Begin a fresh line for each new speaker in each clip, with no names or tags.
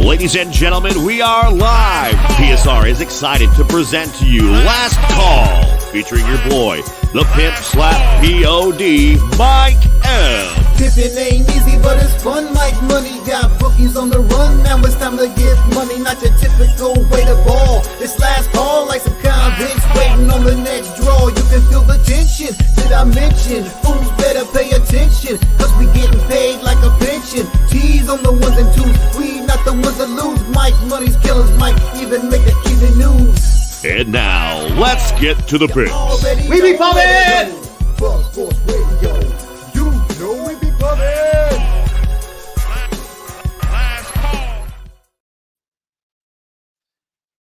Ladies and gentlemen, we are live. PSR is excited to present to you Last Call, featuring your boy, the pimp slap POD, Mike M.
Pimpin' ain't easy, but it's fun like money. Got bookies on the run, now it's time to get money. Not your typical way to ball. It's last call like some convicts waiting on the next draw. You can feel the tension. Did I mention? Fools better pay attention, cause we getting paid like a pension. T's on the ones and twos, we not the ones that lose. Mike Money's killers might even make the evening news.
And now, let's get to the picks.
We be pumping! Buzz Sports Radio, you know we be pumping!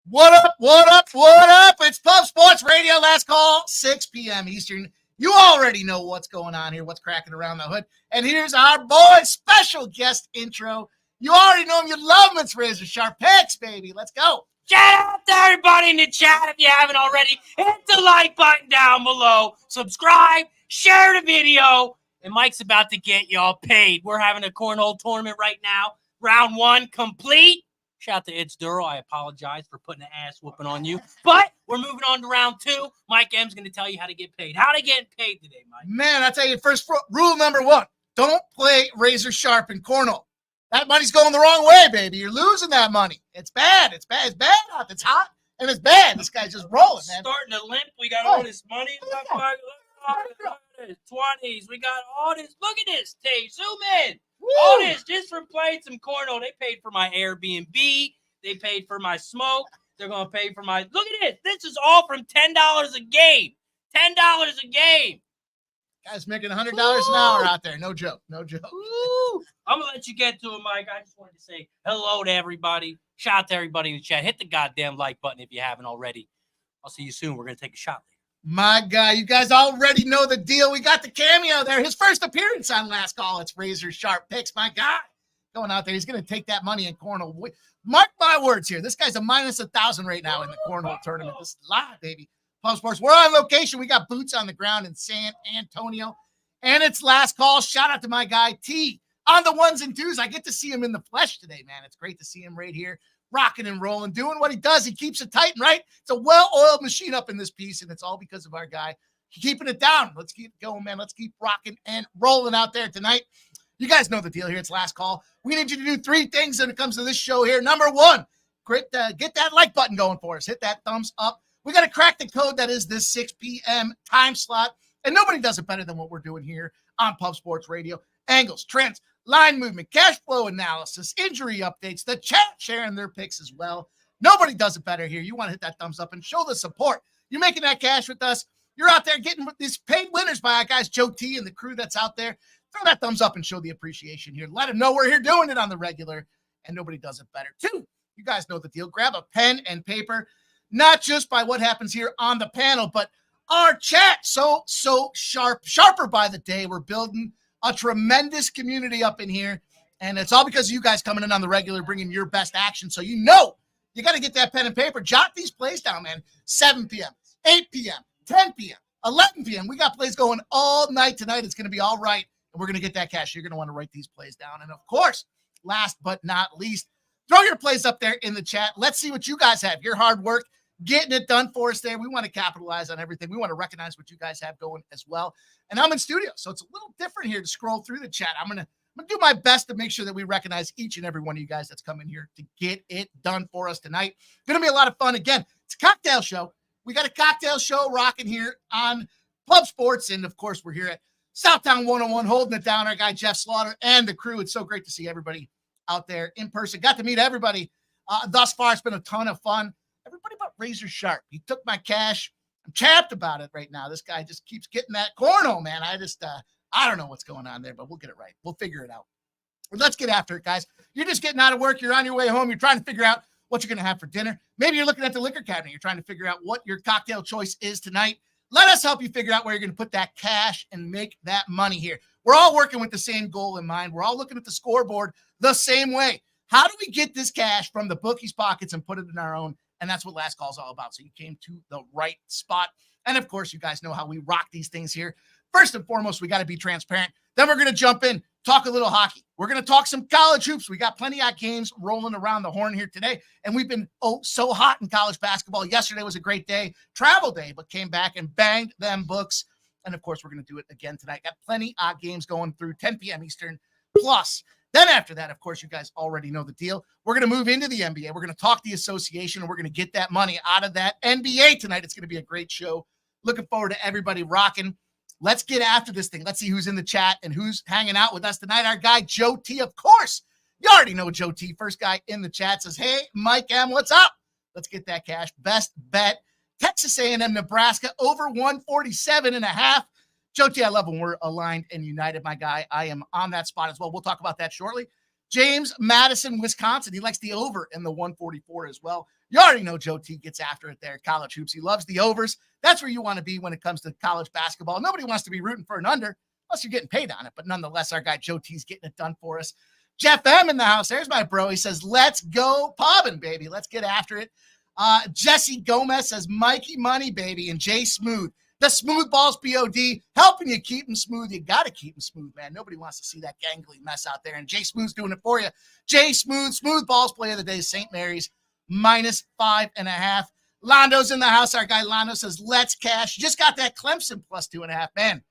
What up, what up, what up? It's Pub Sports Radio, last call, 6 p.m. Eastern. You already know what's going on here, what's cracking around the hood. And here's our boy, special guest intro. You already know him, you love him. It's Razor Sharp Picks, baby. Let's go.
Shout out to everybody in the chat if you haven't already. Hit the like button down below. Subscribe, share the video. And Mike's about to get y'all paid. We're having a cornhole tournament right now. Round 1 complete. Shout out to It's Duro. I apologize for putting an ass whooping on you. But we're moving on to round 2. Mike M's going to tell you how to get paid. How to get paid today, Mike?
Man, I tell you, first rule number 1, don't play Razor Sharp in cornhole. That money's going the wrong way, baby. You're losing that money. It's bad. It's bad. It's bad out. It's hot and it's bad. This guy's just rolling, man.
Starting to limp. We got all this money. Look at this. 20s. We got all this. Look at this. Tay, zoom in.
Woo.
All this just from playing some cornhole. They paid for my Airbnb. They paid for my smoke. They're going to pay for my... Look at this. This is all from $10 a game. $10 a game.
Guy's making $100 an hour out there. No joke. No joke.
Ooh. I'm going to let you get to it, Mike. I just wanted to say hello to everybody. Shout out to everybody in the chat. Hit the goddamn like button if you haven't already. I'll see you soon. We're going to take a shot later.
My guy, you guys already know the deal. We got the cameo there. His first appearance on Last Call. It's Razor Sharp Picks. My guy going out there. He's going to take that money in cornhole. Mark my words here. This guy's a minus 1,000 right now in the cornhole tournament. This is live, baby. Pub Sports. We're on location. We got boots on the ground in San Antonio. And it's Last Call. Shout out to my guy, T, on the ones and twos. I get to see him in the flesh today, man. It's great to see him right here, rocking and rolling, doing what he does. He keeps it tight and right. It's a well-oiled machine up in this piece, and it's all because of our guy keeping it down. Let's keep going, man. Let's keep rocking and rolling out there tonight. You guys know the deal here. It's Last Call. We need you to do 3 things when it comes to this show here. Number 1, get that like button going for us. Hit that thumbs up. We got to crack the code that is this 6 p.m. time slot. And nobody does it better than what we're doing here on Pub Sports Radio. Angles, trends, line movement, cash flow analysis, injury updates, the chat sharing their picks as well. Nobody does it better here. You want to hit that thumbs up and show the support. You're making that cash with us. You're out there getting these paid winners by our guys, Joe T and the crew that's out there. Throw that thumbs up and show the appreciation here. Let them know we're here doing it on the regular, and nobody does it better. 2, you guys know the deal. Grab a pen and paper, not just by what happens here on the panel, but our chat. So sharper by the day. We're building a tremendous community up in here, and it's all because of you guys coming in on the regular, bringing your best action. So you know you got to get that pen and paper. Jot these plays down, man. 7 p.m., 8 p.m., 10 p.m., 11 p.m. We got plays going all night tonight. It's going to be all right, and we're going to get that cash. You're going to want to write these plays down. And, of course, last but not least, throw your plays up there in the chat. Let's see what you guys have. Your hard work, getting it done for us there. We want to capitalize on everything. We want to recognize what you guys have going as well. And I'm in studio, so it's a little different here to scroll through the chat. I'm gonna do my best to make sure that we recognize each and every one of you guys that's coming here to get it done for us tonight. Gonna be a lot of fun. Again, it's a cocktail show. We got a cocktail show rocking here on Pub Sports, and of course, we're here at Southtown 101 holding it down. Our guy Jeff Slaughter and the crew. It's so great to see everybody out there in person. Got to meet everybody thus far. It's been a ton of fun. Everybody but Razor Sharp. He took my cash. I'm chapped about it right now. This guy just keeps getting that cornhole, man. I don't know what's going on there, but we'll get it right. We'll figure it out. But let's get after it, guys. You're just getting out of work. You're on your way home. You're trying to figure out what you're going to have for dinner. Maybe you're looking at the liquor cabinet. You're trying to figure out what your cocktail choice is tonight. Let us help you figure out where you're going to put that cash and make that money here. We're all working with the same goal in mind. We're all looking at the scoreboard the same way. How do we get this cash from the bookies' pockets and put it in our own? And that's what Last Call is all about. So you came to the right spot. And, of course, you guys know how we rock these things here. First and foremost, we got to be transparent. Then we're going to jump in talk a little hockey. We're going to talk some college hoops. We got plenty of games rolling around the horn here today. And we've been so hot in college basketball. Yesterday was a great day, travel day, but came back and banged them books. And of course, we're going to do it again tonight. Got plenty of games going through 10 p.m. Eastern plus. Then after that, of course, you guys already know the deal. We're going to move into the NBA. We're going to talk the association, and we're going to get that money out of that NBA tonight. It's going to be a great show. Looking forward to everybody rocking. Let's get after this thing. Let's see who's in the chat and who's hanging out with us tonight. Our guy, Joe T, of course. You already know Joe T. First guy in the chat says, hey, Mike M, what's up? Let's get that cash. Best bet, Texas A&M, Nebraska, over 147.5. Joe T, I love when we're aligned and united, my guy. I am on that spot as well. We'll talk about that shortly. James Madison, Wisconsin. He likes the over in the 144 as well. You already know Joe T gets after it there. College hoops. He loves the overs. That's where you want to be when it comes to college basketball. Nobody wants to be rooting for an under unless you're getting paid on it. But nonetheless, our guy Joe T's getting it done for us. Jeff M in the house. There's my bro. He says, let's go poppin', baby. Let's get after it. Jesse Gomez says, Mikey Money, baby. And Jay Smooth. The Smooth Balls POD, helping you keep them smooth. You got to keep them smooth, man. Nobody wants to see that gangly mess out there. And Jay Smooth's doing it for you. Jay Smooth, Smooth Balls play of the day, St. Mary's, -5.5. Londo's in the house. Our guy Londo says, let's cash. Just got that Clemson +2.5.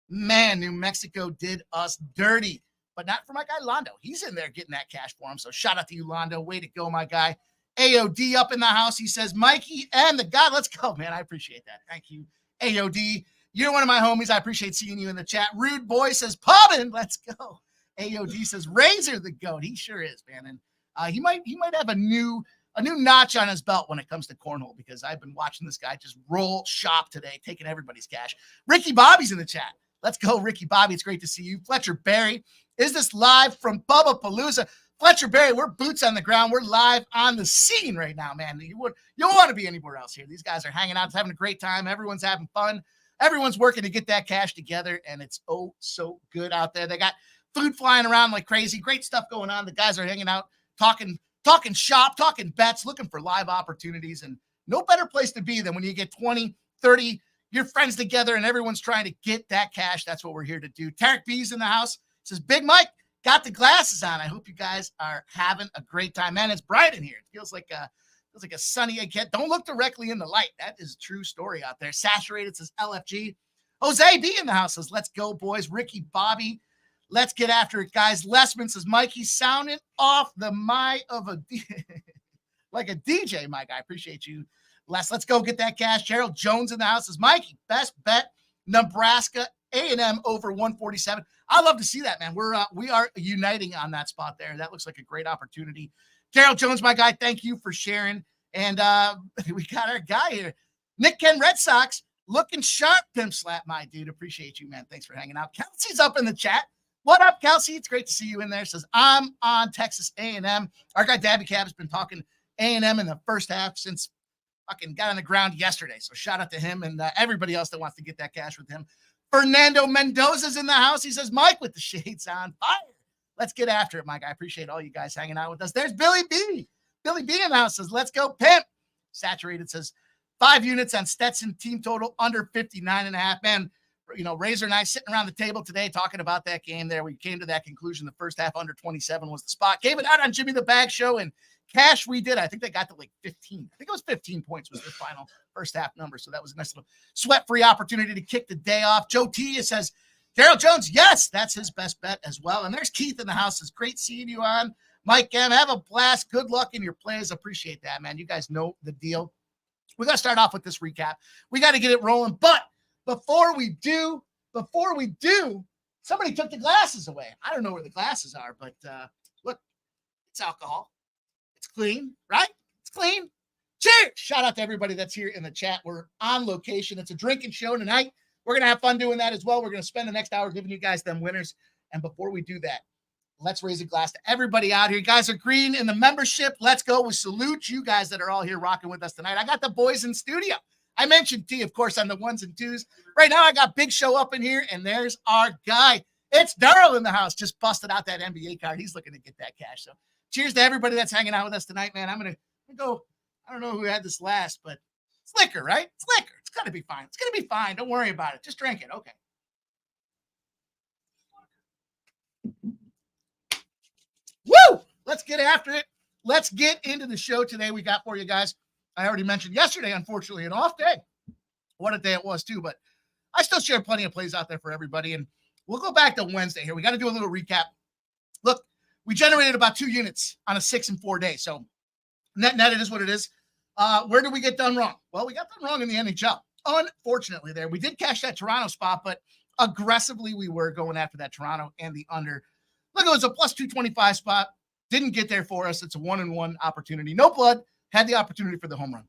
Man, New Mexico did us dirty. But not for my guy Londo. He's in there getting that cash for him. So shout out to you, Londo. Way to go, my guy. AOD up in the house. He says, Mikey and the God, let's go, man. I appreciate that. Thank you. AOD, you're one of my homies. I appreciate seeing you in the chat. Rude Boy says, Pubbin, let's go. AOD says, Razor the GOAT. He sure is, man. And he might have a new notch on his belt when it comes to cornhole, because I've been watching this guy just roll shop today, taking everybody's cash. Ricky Bobby's in the chat. Let's go, Ricky Bobby. It's great to see you. Fletcher Berry, is this live from Bubba Palooza? Fletcher Berry, we're boots on the ground. We're live on the scene right now, man. You don't want to be anywhere else here. These guys are hanging out, having a great time. Everyone's having fun. Everyone's working to get that cash together, and it's oh so good out there. They got food flying around like crazy. Great stuff going on. The guys are hanging out, talking shop, talking bets, looking for live opportunities, and no better place to be than when you get 20, 30, your friends together, and everyone's trying to get that cash. That's what we're here to do. Tarek B's in the house. Says, Big Mike, got the glasses on. I hope you guys are having a great time. Man, it's bright in here. It feels like a sunny again. Don't look directly in the light. That is a true story out there. Saturated says LFG. Jose B in the house says, let's go, boys. Ricky Bobby, let's get after it, guys. Lesman says, Mikey sounding off the of a like a DJ, Mike. I appreciate you, Les. Let's go get that cash. Gerald Jones in the house says, Mikey, best bet, Nebraska A&M over 147. I love to see that, man. We are uniting on that spot there. That looks like a great opportunity. Gerald Jones, my guy, thank you for sharing. And we got our guy here, Nick Ken Red Sox, looking sharp, pimp slap, my dude. Appreciate you, man. Thanks for hanging out. Kelsey's up in the chat. What up, Kelsey? It's great to see you in there. Says, I'm on Texas A&M. Our guy Dabby Cab has been talking A&M in the first half since fucking got on the ground yesterday. So shout out to him and everybody else that wants to get that cash with him. Fernando Mendoza's in the house. He says, Mike with the shades on fire. Let's get after it, Mike. I appreciate all you guys hanging out with us. There's Billy B. Billy B in the house says, let's go, pimp. Saturated says, 5 units on Stetson, team total under 59.5. Man, you know, Razor and I sitting around the table today talking about that game there. We came to that conclusion. The first half under 27 was the spot. Gave it out on Jimmy the Bag show, and cash we did. I think they got to like 15. I think it was 15 points was the final first half number. So that was a nice little sweat-free opportunity to kick the day off. Joe T says, Gerald Jones, yes, that's his best bet as well. And there's Keith in the house. It's great seeing you on. Mike M, have a blast. Good luck in your plays. Appreciate that, man. You guys know the deal. We got to start off with this recap. We got to get it rolling. But before we do, somebody took the glasses away. I don't know where the glasses are, but look, it's alcohol. It's clean, right? It's clean. Cheers. Shout out to everybody that's here in the chat. We're on location. It's a drinking show tonight. We're going to have fun doing that as well. We're going to spend the next hour giving you guys them winners. And before we do that, let's raise a glass to everybody out here. You guys are green in the membership. Let's go. We salute you guys that are all here rocking with us tonight. I got the boys in studio. I mentioned T, of course, on the ones and twos. Right now, I got Big Show up in here, and there's our guy. It's Daryl in the house. Just busted out that NBA card. He's looking to get that cash. So cheers to everybody that's hanging out with us tonight, man. I'm going to go. I don't know who had this last, but it's liquor, right? It's liquor. It's going to be fine. It's going to be fine. Don't worry about it. Just drink it. Okay. get after it. Let's get into the show today. We got for you guys. I already mentioned yesterday, unfortunately, an off day. What a day it was, too. But I still share plenty of plays out there for everybody. And we'll go back to Wednesday here. We got to do a little recap. Look, we generated about 2 units on a 6 and 4 day. So net, it is what it is. Where did we get done wrong? Well, we got done wrong in the NHL. Unfortunately, there. We did cash that Toronto spot, but aggressively we were going after that Toronto and the under. Look, it was a plus 225 spot. Didn't get there for us. It's a 1-1 opportunity. No blood. Had the opportunity for the home run.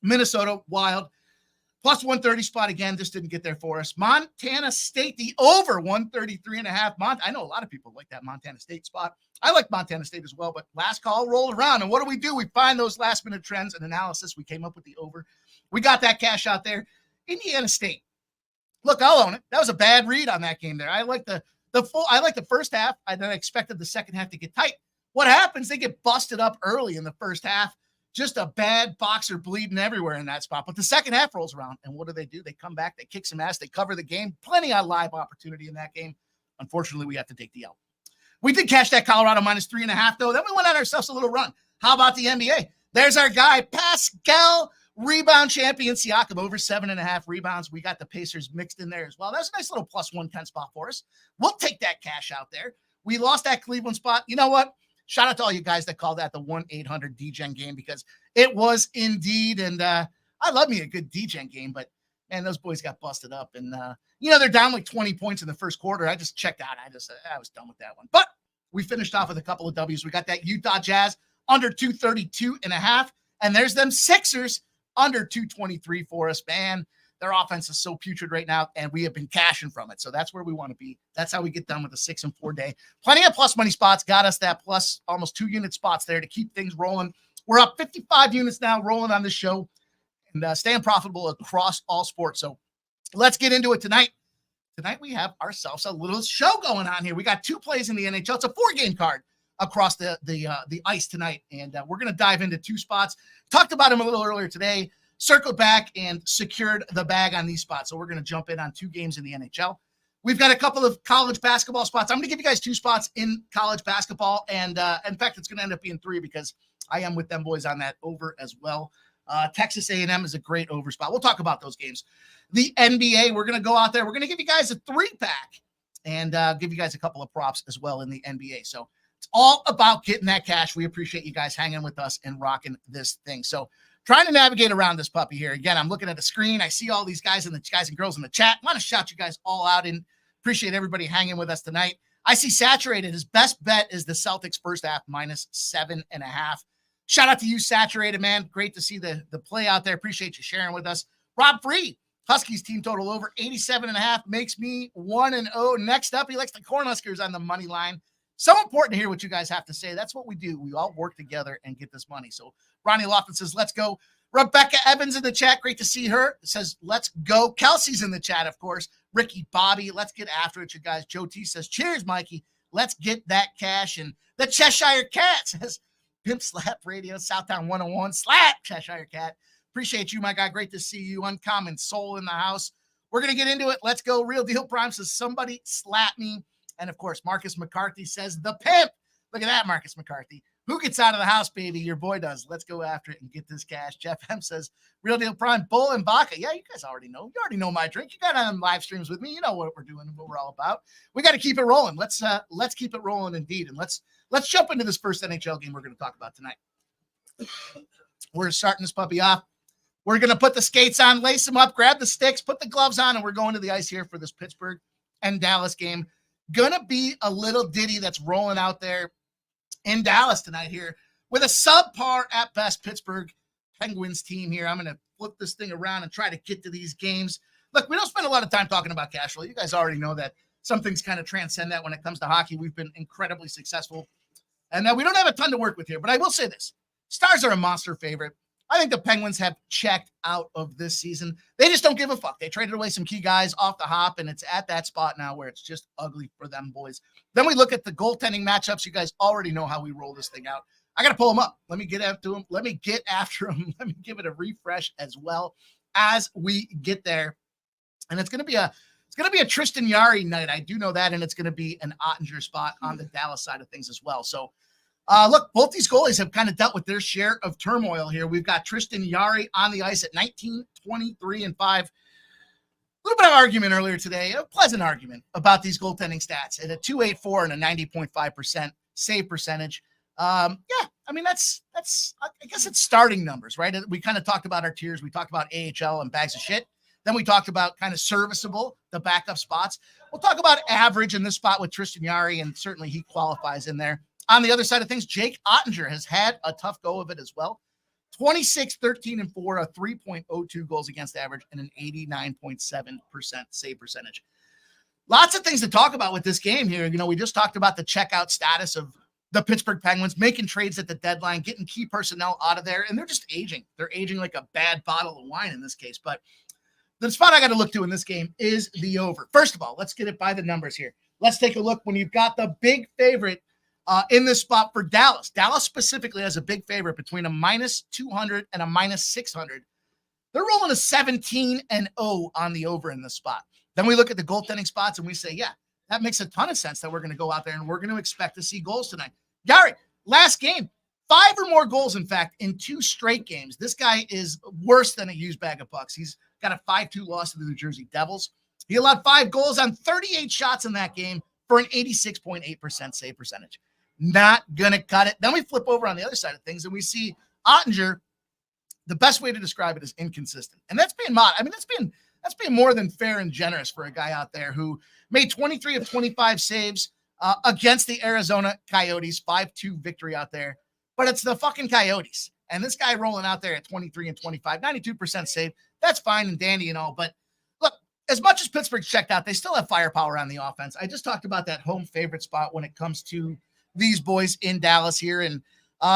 Minnesota, Wild. Plus 130 spot again. Just didn't get there for us. Montana State, the over 133.5. I know a lot of people like that Montana State spot. I like Montana State as well, but last call rolled around. And what do? We find those last minute trends and analysis. We came up with the over. We got that cash out there. Indiana State. Look, I'll own it. That was a bad read on that game there. I like the first half. I then expected the second half to get tight. What happens? They get busted up early in the first half. Just a bad boxer bleeding everywhere in that spot. But the second half rolls around, and what do? They come back. They kick some ass. They cover the game. Plenty of live opportunity in that game. Unfortunately, we have to take the L. We did cash that Colorado minus 3.5, though. Then we went on ourselves a little run. How about the NBA? There's our guy, Pascal, rebound champion Siakam, over 7.5 rebounds. We got the Pacers mixed in there as well. That's a nice little plus 110 spot for us. We'll take that cash out there. We lost that Cleveland spot. You know what? Shout out to all you guys that called that the 1-800-DGen game, because it was indeed. And I love me a good DGen game, but man, those boys got busted up. And, they're down like 20 points in the first quarter. I just checked out. I was done with that one. But we finished off with a couple of W's. We got that Utah Jazz under 232.5. And there's them Sixers under 223 for us. Man, their offense is so putrid right now, and we have been cashing from it. So that's where we want to be. That's how we get done with a 6 and 4 day. Plenty of plus money spots. Got us that plus almost 2 unit spots there to keep things rolling. We're up 55 units now rolling on this show and staying profitable across all sports. So let's get into it tonight. Tonight we have ourselves a little show going on here. We got 2 plays in the NHL. It's a 4-game card across the ice tonight, and we're going to dive into 2 spots. Talked about them a little earlier today. Circled back and secured the bag on these spots. So we're going to jump in on 2 games in the NHL. We've got a couple of college basketball spots. I'm going to give you guys 2 spots in college basketball. And in fact, it's going to end up being 3 because I am with them boys on that over as well. Texas A&M is a great over spot. We'll talk about those games. The NBA, we're going to go out there. We're going to give you guys a 3-pack and give you guys a couple of props as well in the NBA. So it's all about getting that cash. We appreciate you guys hanging with us and rocking this thing. So trying to navigate around this puppy here. Again, I'm looking at the screen. I see all these guys and girls in the chat. I want to shout you guys all out and appreciate everybody hanging with us tonight. I see Saturated. His best bet is the Celtics first half minus 7.5. Shout out to you, Saturated, man. Great to see the play out there. Appreciate you sharing with us. Rob Free, Huskies team total over 87.5 makes me 1-0. Next up, he likes the Cornhuskers on the money line. So important to hear what you guys have to say. That's what we do. We all work together and get this money. So Ronnie Lofton says, let's go. Rebecca Evans in the chat. Great to see her. Says, let's go. Kelsey's in the chat, of course. Ricky, Bobby, let's get after it, you guys. Joe T says, cheers, Mikey. Let's get that cash. And the Cheshire Cat says, Pimp Slap Radio, Southtown 101. Slap, Cheshire Cat. Appreciate you, my guy. Great to see you. Uncommon Soul in the house. We're going to get into it. Let's go. Real Deal Prime says, somebody slap me. And, of course, Marcus McCarthy says, the pimp. Look at that, Marcus McCarthy. Who gets out of the house, baby? Your boy does. Let's go after it and get this cash. Jeff M says, Real Deal Prime, Bull and Baca. Yeah, you guys already know. You already know my drink. You got on live streams with me. You know what we're doing and what we're all about. We got to keep it rolling. Let's keep it rolling indeed. And let's jump into this first NHL game we're going to talk about tonight. We're starting this puppy off. We're going to put the skates on, lace them up, grab the sticks, put the gloves on, and we're going to the ice here for this Pittsburgh and Dallas game. Gonna be a little ditty that's rolling out there in Dallas tonight here with a subpar at best Pittsburgh Penguins team here. I'm going to flip this thing around and try to get to these games. Look, we don't spend a lot of time talking about cash flow. You guys already know that some things kind of transcend that when it comes to hockey. We've been incredibly successful. And we don't have a ton to work with here, but I will say this. Stars are a monster favorite. I think the Penguins have checked out of this season. They just don't give a fuck. They traded away some key guys off the hop, and it's at that spot now where it's just ugly for them boys. Then we look at the goaltending matchups. You guys already know how we roll this thing out. I got to pull them up. Let me get after them. Let me get after them. Let me give it a refresh as well as we get there. And it's going to be a Tristan Jarry night. I do know that, and it's going to be an Ottinger spot on the Dallas side of things as well. So Look, both these goalies have kind of dealt with their share of turmoil here. We've got Tristan Jarry on the ice at 19, 23, and 5. A little bit of argument earlier today, a pleasant argument about these goaltending stats at a 2.84 and a 90.5% save percentage. I mean, that's I guess it's starting numbers, right? We kind of talked about our tiers. We talked about AHL and bags of shit. Then we talked about kind of serviceable, the backup spots. We'll talk about average in this spot with Tristan Jarry, and certainly he qualifies in there. On the other side of things, Jake Ottinger has had a tough go of it as well. 26, 13, and 4, a 3.02 goals against average, and an 89.7% save percentage. Lots of things to talk about with this game here. We just talked about the checkout status of the Pittsburgh Penguins, making trades at the deadline, getting key personnel out of there, and they're just aging. They're aging like a bad bottle of wine in this case. But the spot I got to look to in this game is the over. First of all, let's get it by the numbers here. Let's take a look when you've got the big favorite in this spot for Dallas. Dallas specifically has a big favorite between a -200 and a -600. They're rolling a 17-0 on the over in this spot. Then we look at the goaltending spots and we say, yeah, that makes a ton of sense that we're going to go out there and we're going to expect to see goals tonight. Gary, last game, 5 or more goals, in fact, in 2 straight games. This guy is worse than a used bag of pucks. He's got a 5-2 loss to the New Jersey Devils. He allowed 5 goals on 38 shots in that game for an 86.8% save percentage. Not going to cut it. Then we flip over on the other side of things and we see Ottinger. The best way to describe it is inconsistent. And that's being mod. I mean, that's being more than fair and generous for a guy out there who made 23 of 25 saves against the Arizona Coyotes, 5-2 victory out there. But it's the fucking Coyotes. And this guy rolling out there at 23 and 25, 92% save. That's fine and dandy and all. But look, as much as Pittsburgh's checked out, they still have firepower on the offense. I just talked about that home favorite spot when it comes to these boys in Dallas here. And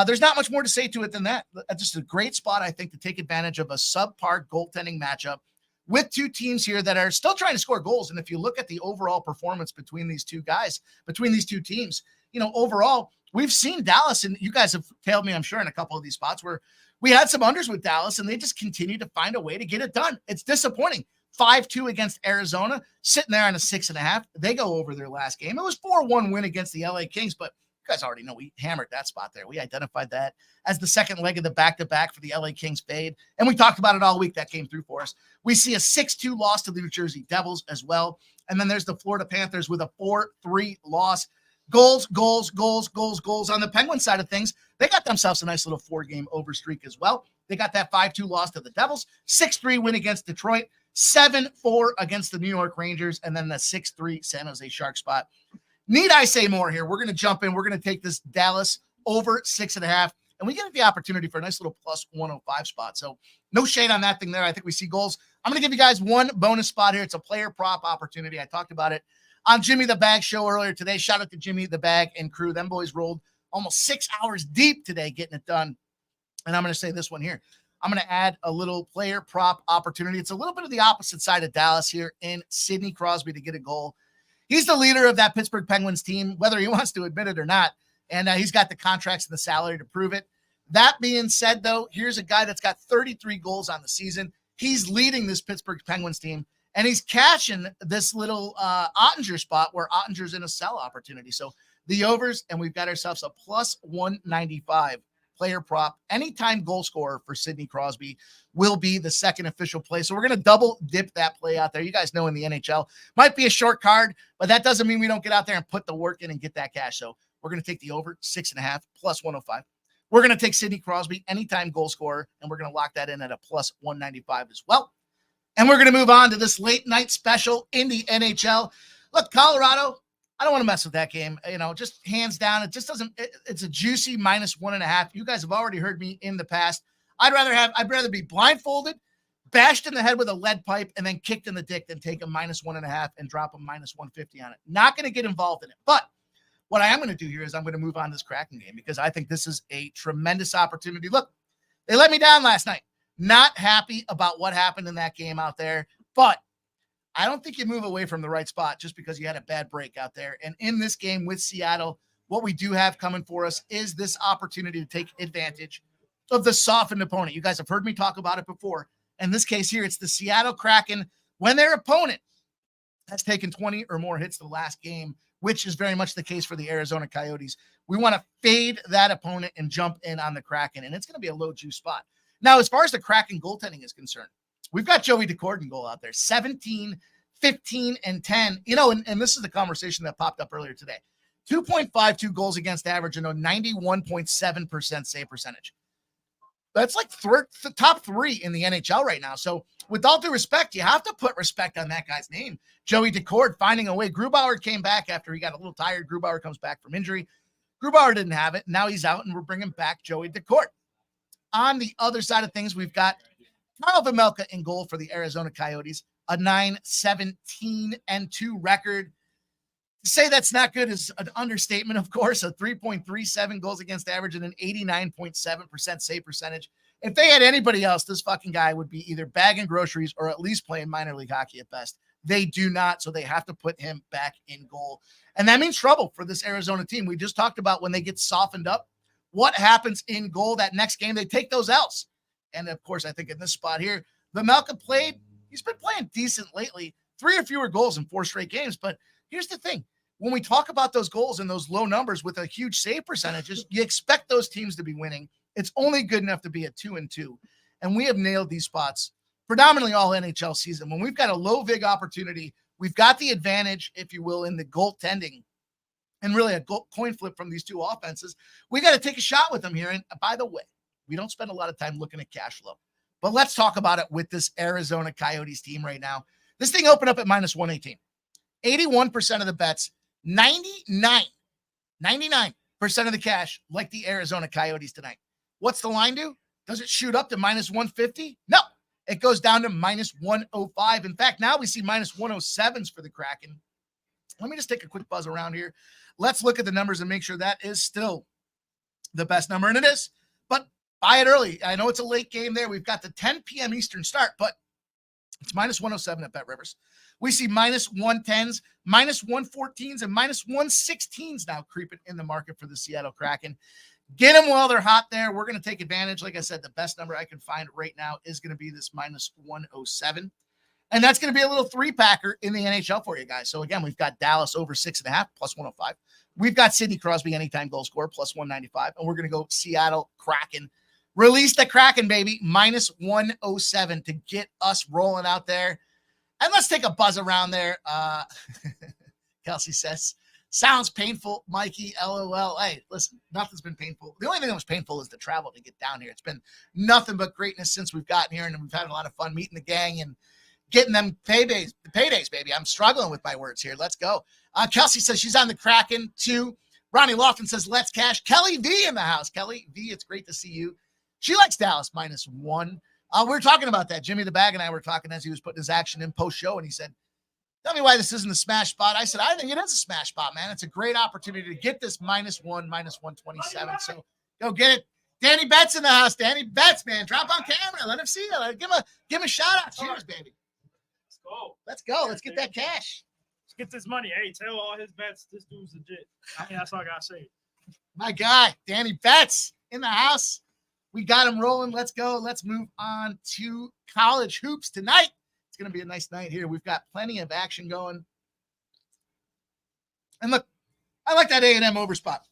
there's not much more to say to it than that. Just a great spot, I think, to take advantage of a subpar goaltending matchup with 2 teams here that are still trying to score goals. And if you look at the overall performance between these 2 guys, between these 2 teams, overall, we've seen Dallas, and you guys have tailed me, I'm sure, in a couple of these spots where we had some unders with Dallas, and they just continue to find a way to get it done. It's disappointing. 5-2 against Arizona, sitting there on a 6.5. They go over their last game. It was 4-1 win against the LA Kings, but you guys already know we hammered that spot there. We identified that as the second leg of the back-to-back for the LA Kings fade, and we talked about it all week. That came through for us. We see a 6-2 loss to the New Jersey Devils as well, and then there's the Florida Panthers with a 4-3 loss. Goals on the Penguin side of things. They got themselves a nice little 4-game over streak as well. They got that 5-2 loss to the Devils, 6-3 win against Detroit, 7-4 against the New York Rangers, and then the 6-3 San Jose Sharks spot. Need I say more here? We're going to jump in. We're going to take this Dallas over 6.5, and we get the opportunity for a nice little plus 105 spot. So no shade on that thing there. I think we see goals. I'm going to give you guys one bonus spot here. It's a player prop opportunity. I talked about it on Jimmy the Bag show earlier today. Shout out to Jimmy the Bag and crew. Them boys rolled almost 6 hours deep today getting it done. And I'm going to say this one here. I'm going to add a little player prop opportunity. It's a little bit of the opposite side of Dallas here in Sidney Crosby to get a goal. He's the leader of that Pittsburgh Penguins team, whether he wants to admit it or not. And he's got the contracts and the salary to prove it. That being said, though, here's a guy that's got 33 goals on the season. He's leading this Pittsburgh Penguins team, and he's cashing this little Ottinger spot where Ottinger's in a sell opportunity. So the overs, and we've got ourselves a plus 195 player prop. Anytime goal scorer for Sidney Crosby will be the second official play. So we're going to double dip that play out there. You guys know in the NHL, might be a short card, but that doesn't mean we don't get out there and put the work in and get that cash. So we're going to take the over 6.5 plus 105. We're going to take Sidney Crosby, anytime goal scorer, and we're going to lock that in at a plus 195 as well. And we're going to move on to this late night special in the NHL. Look, Colorado, I don't want to mess with that game. Just hands down, it just doesn't, it's a juicy minus 1.5. You guys have already heard me in the past. I'd rather be blindfolded, bashed in the head with a lead pipe, and then kicked in the dick than take a minus 1.5 and drop a minus 150 on it. Not going to get involved in it. But what I am going to do here is I'm going to move on to this Kraken game because I think this is a tremendous opportunity. Look, they let me down last night. Not happy about what happened in that game out there, but I don't think you move away from the right spot just because you had a bad break out there. And in this game with Seattle, what we do have coming for us is this opportunity to take advantage of the softened opponent. You guys have heard me talk about it before. In this case here, it's the Seattle Kraken. When their opponent has taken 20 or more hits the last game, which is very much the case for the Arizona Coyotes. We want to fade that opponent and jump in on the Kraken, and it's going to be a low juice spot. Now, as far as the Kraken goaltending is concerned, we've got Joey Decord in goal out there, 17, 15, and 10. And this is the conversation that popped up earlier today. 2.52 goals against average and a 91.7% save percentage. That's like the top 3 in the NHL right now. So with all due respect, you have to put respect on that guy's name. Joey Decord finding a way. Grubauer came back after he got a little tired. Grubauer comes back from injury. Grubauer didn't have it. Now he's out, and we're bringing back Joey Decord. On the other side of things, we've got Kyle Vejmelka in goal for the Arizona Coyotes, a 9-17-2 record. To say that's not good is an understatement, of course. A 3.37 goals against average and an 89.7% save percentage. If they had anybody else, this fucking guy would be either bagging groceries or at least playing minor league hockey at best. They do not, so they have to put him back in goal. And that means trouble for this Arizona team. We just talked about when they get softened up, what happens in goal that next game. They take those L's. And, of course, I think in this spot here, Vejmelka he's been playing decent lately. 3 or fewer goals in 4 straight games. But here's the thing. When we talk about those goals and those low numbers with a huge save percentages, you expect those teams to be winning. It's only good enough to be at 2-2. And we have nailed these spots predominantly all NHL season. When we've got a low vig opportunity, we've got the advantage, if you will, in the goaltending and really a coin flip from these 2 offenses. We got to take a shot with them here. And by the way, we don't spend a lot of time looking at cash flow, but let's talk about it with this Arizona Coyotes team right now. This thing opened up at -118, 81% of the bets, 99% of the cash, like the Arizona Coyotes tonight. What's the line do? Does it shoot up to -150? No, it goes down to -105. In fact, now we see -107s for the Kraken. Let me just take a quick buzz around here. Let's look at the numbers and make sure that is still the best number, and it is. But buy it early. I know it's a late game there. We've got the 10 p.m. Eastern start, but it's -107 at Bet Rivers. We see -110s, -114s, and -116s now creeping in the market for the Seattle Kraken. Get them while they're hot there. We're going to take advantage. Like I said, the best number I can find right now is going to be this -107. And that's going to be a little 3-packer in the NHL for you guys. So, again, we've got Dallas over 6.5, +105. We've got Sidney Crosby anytime goal scorer, +195. And we're going to go Seattle Kraken. Release the Kraken, baby, -107 to get us rolling out there. And let's take a buzz around there. Kelsey says, sounds painful, Mikey, LOL. Hey, listen, nothing's been painful. The only thing that was painful is the travel to get down here. It's been nothing but greatness since we've gotten here, and we've had a lot of fun meeting the gang and getting them paydays, baby. I'm struggling with my words here. Let's go. Kelsey says she's on the Kraken, too. Ronnie Lofton says, let's cash. Kelly V in the house. Kelly V, it's great to see you. She likes Dallas -1. We were talking about that. Jimmy the Bag and I were talking as he was putting his action in post-show, and he said, tell me why this isn't a smash spot. I said, I think it is a smash spot, man. It's a great opportunity to get this -1, -127. So go get it. Danny Betts in the house. Danny Betts, man. Drop on camera. Let him see you. Give him a shout out. Cheers, baby. Let's go. Let's get that cash.
Let's get this money. Hey, tell all his bets this dude's legit. I mean, that's all I got to say.
My guy, Danny Betts in the house. We got him rolling. Let's go. Let's move on to college hoops tonight. It's going to be a nice night here. We've got plenty of action going. And look, I like that A&M over spot.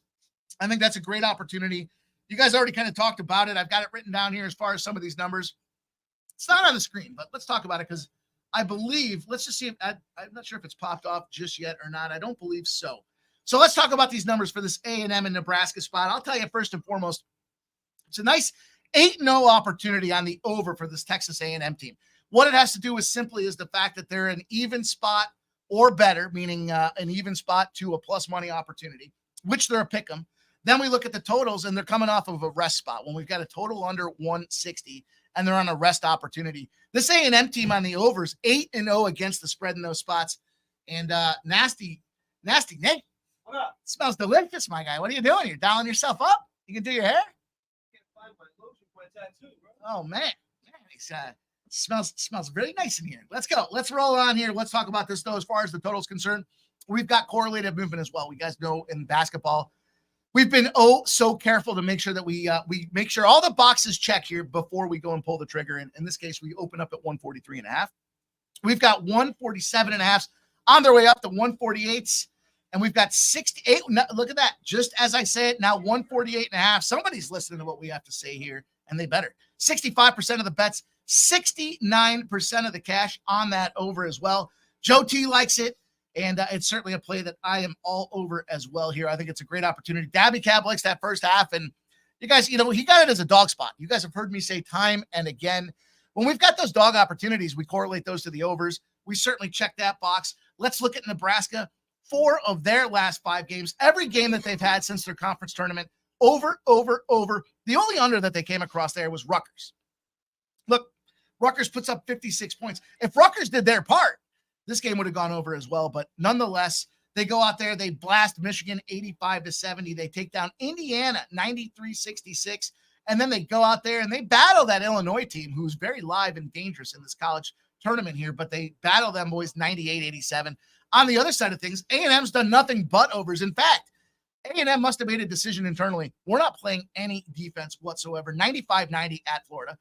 I think that's a great opportunity. You guys already kind of talked about it. I've got it written down here as far as some of these numbers. It's not on the screen, but let's talk about it because I believe, let's just see if I'm not sure if it's popped off just yet or not. I don't believe so. So let's talk about these numbers for this A&M and Nebraska spot. I'll tell you first and foremost, it's a nice 8-0 opportunity on the over for this Texas A&M team. What it has to do with simply is the fact that they're an even spot or better, meaning an even spot to a plus money opportunity, which they're a pick 'em. Then we look at the totals, and they're coming off of a rest spot when we've got a total under 160, and they're on a rest opportunity. This A&M team on the overs, 8-0 against the spread in those spots. And nasty Nate.
What up?
Smells delicious, my guy. What are you doing? You're dialing yourself up? You can do your hair? Oh, man. It's, smells very nice in here. Let's go. Let's roll on here. Let's talk about this, though, as far as the total is concerned. We've got correlated movement as well. You guys know in basketball, we've been so careful to make sure that we make sure all the boxes check here before we go and pull the trigger. And in this case, we open up at 143.5. We've got 147.5s on their way up to 148s. And we've got 68. Look at that. Just as I say it, now 148.5. Somebody's listening to what we have to say here, and they better. 65% of the bets, 69% of the cash on that over as well. Joe T likes it, and it's certainly a play that I am all over as well here. I think it's a great opportunity. Dabby Cab likes that first half, and you guys, he got it as a dog spot. You guys have heard me say time and again, when we've got those dog opportunities, we correlate those to the overs. We certainly check that box. Let's look at Nebraska. 4 of their last 5 games, every game that they've had since their conference tournament, over. The only under that they came across there was Rutgers. Look, Rutgers puts up 56 points. If Rutgers did their part, this game would have gone over as well. But nonetheless, they go out there, they blast Michigan 85-70. They take down Indiana 93-66. And then they go out there and they battle that Illinois team, who's very live and dangerous in this college tournament here. But they battle them boys 98-87. On the other side of things, A&M's done nothing but overs. In fact, A&M must have made a decision internally. We're not playing any defense whatsoever. 95-90 at Florida.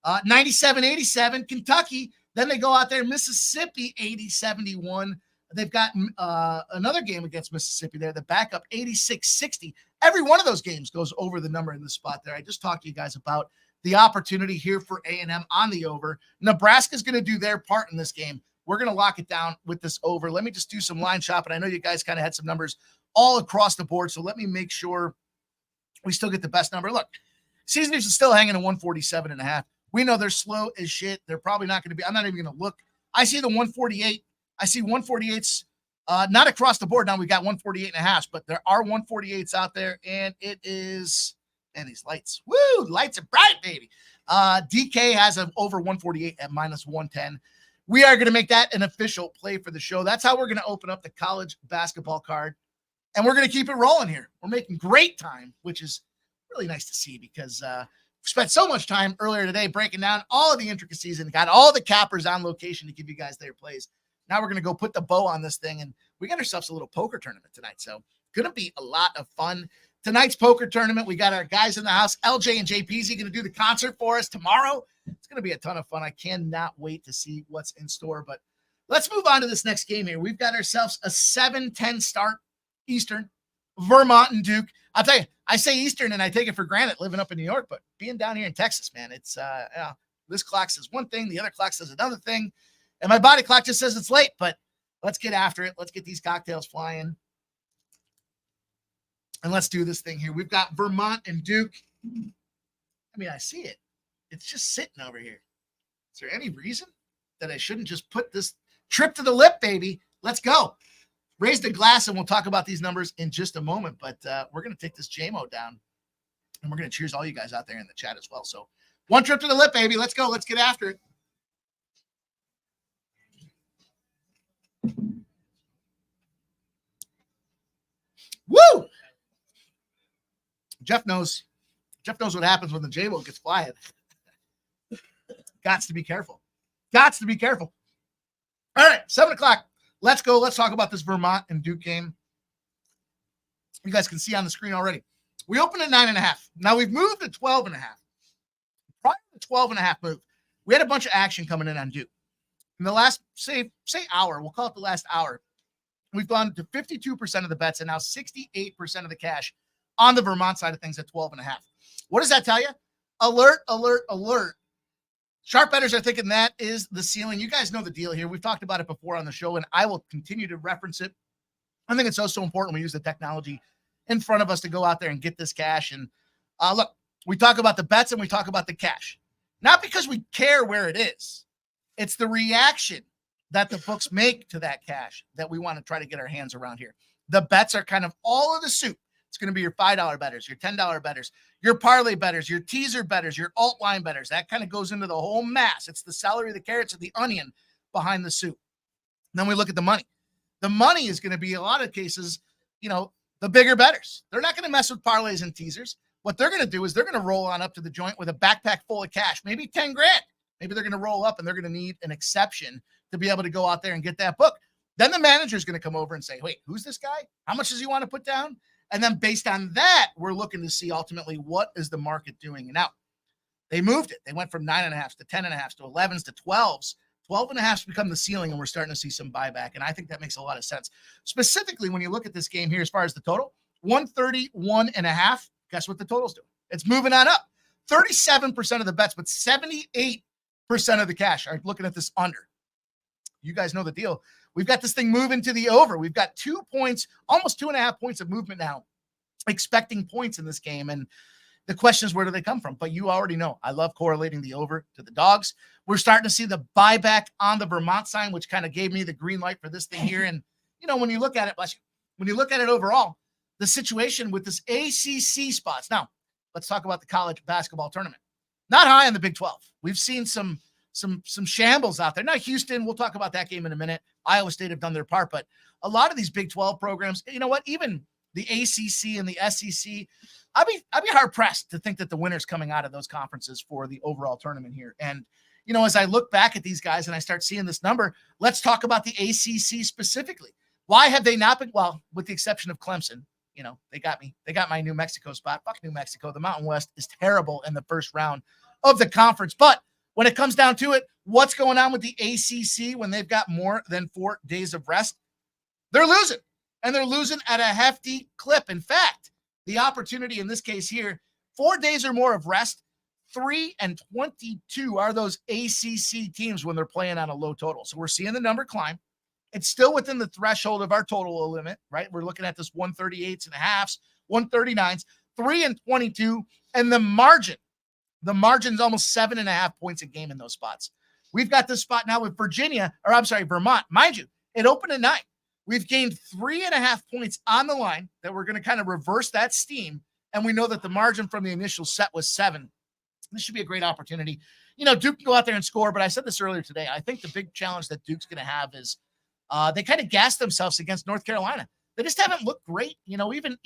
97-87 Kentucky. Then they go out there, Mississippi 80-71. They've got another game against Mississippi there, the backup 86-60. Every one of those games goes over the number in the spot there. I just talked to you guys about the opportunity here for A&M on the over. Nebraska's going to do their part in this game. We're going to lock it down with this over. Let me just do some line shopping. I know you guys kind of had some numbers all across the board, so let me make sure we still get the best number. Look, Seasoners is still hanging at 147.5. We know they're slow as shit. They're probably not going to be. I'm not even going to look. I see the 148. I see 148s not across the board. Now we got 148.5, but there are 148s out there, and it is, man, these lights. Woo, lights are bright, baby. DK has an over 148 at -110. We are going to make that an official play for the show. That's how we're going to open up the college basketball card, and we're going to keep it rolling here. We're making great time, which is really nice to see because we spent so much time earlier today breaking down all of the intricacies and got all the cappers on location to give you guys their plays. Now we're going to go put the bow on this thing, and we got ourselves a little poker tournament tonight. So going to be a lot of fun. Tonight's poker tournament, we got our guys in the house. LJ and JPZ going to do the concert for us tomorrow. It's going to be a ton of fun. I cannot wait to see what's in store. But let's move on to this next game here. We've got ourselves a 7:10 start Eastern, Vermont and Duke. I'll tell you, I say Eastern and I take it for granted living up in New York, but being down here in Texas, man, it's this clock says one thing, the other clock says another thing, and my body clock just says it's late. But let's get after it. Let's get these cocktails flying. And let's do this thing here. We've got Vermont and Duke. I mean, I see it. It's just sitting over here. Is there any reason that I shouldn't just put this trip to the lip, baby? Let's go. Raise the glass, and we'll talk about these numbers in just a moment. But we're going to take this JMO down, and we're going to cheers all you guys out there in the chat as well. So one trip to the lip, baby. Let's go. Let's get after it. Woo! Jeff knows what happens when the J-Bo gets flying. Gots to be careful. Gots to be careful. All right, 7 o'clock. Let's go. Let's talk about this Vermont and Duke game. You guys can see on the screen already. We opened at 9.5. Now we've moved to 12.5. Prior to the 12.5 move, we had a bunch of action coming in on Duke. In the last, say hour, we'll call it the last hour, we've gone to 52% of the bets and now 68% of the cash on the Vermont side of things at 12.5. What does that tell you? Alert, alert, alert. Sharp bettors are thinking that is the ceiling. You guys know the deal here. We've talked about it before on the show, and I will continue to reference it. I think it's so important we use the technology in front of us to go out there and get this cash. And look, we talk about the bets and we talk about the cash. Not because we care where it is. It's the reaction that the books make to that cash that we want to try to get our hands around here. The bets are kind of all of the soup. It's going to be your $5 bettors, your $10 bettors, your parlay bettors, your teaser bettors, your alt line bettors. That kind of goes into the whole mass. It's the celery, the carrots, and the onion behind the soup. Then we look at the money. The money is going to be, a lot of cases, the bigger bettors. They're not going to mess with parlays and teasers. What they're going to do is they're going to roll on up to the joint with a backpack full of cash, maybe 10 grand. Maybe they're going to roll up and they're going to need an exception to be able to go out there and get that book. Then the manager is going to come over and say, wait, who's this guy? How much does he want to put down? And then based on that, we're looking to see ultimately what is the market doing. And now they moved it. They went from 9.5s to 10.5s to 11s to 12s 12.5 has become the ceiling, and we're starting to see some buyback, and I think that makes a lot of sense. Specifically, when you look at this game here, as far as the total, 131.5. Guess what the total's doing? It's moving on up. 37% of the bets, but 78% of the cash are looking at this under. You guys know the deal. We've got this thing moving to the over. We've got 2 points, almost 2.5 points of movement now, expecting points in this game. And the question is, where do they come from? But you already know, I love correlating the over to the dogs. We're starting to see the buyback on the Vermont sign, which kind of gave me the green light for this thing here. And, when you look at it, bless you, when you look at it overall, the situation with this ACC spots. Now, let's talk about the college basketball tournament. Not high on the Big 12. We've seen some shambles out there. Now, Houston, we'll talk about that game in a minute. Iowa State have done their part, but a lot of these Big 12 programs, you know what? Even the ACC and the SEC, I'd be hard pressed to think that the winners coming out of those conferences for the overall tournament here. And, as I look back at these guys and I start seeing this number, let's talk about the ACC specifically. Why have they not been? Well, with the exception of Clemson, they got me. They got my New Mexico spot. Fuck New Mexico. The Mountain West is terrible in the first round of the conference. But when it comes down to it, what's going on with the ACC when they've got more than 4 days of rest? They're losing, and they're losing at a hefty clip. In fact, the opportunity in this case here, 4 days or more of rest, 3-22 are those ACC teams when they're playing on a low total. So we're seeing the number climb. It's still within the threshold of our total limit, right? We're looking at this 138s and a halves, 139s, 3-22, and the margin's almost 7.5 points a game in those spots. We've got this spot now with Vermont. Mind you, it opened at 9. We've gained 3.5 points on the line that we're going to kind of reverse that steam. And we know that the margin from the initial set was 7. This should be a great opportunity. Duke can go out there and score, but I said this earlier today. I think the big challenge that Duke's going to have is they kind of gassed themselves against North Carolina. They just haven't looked great. Even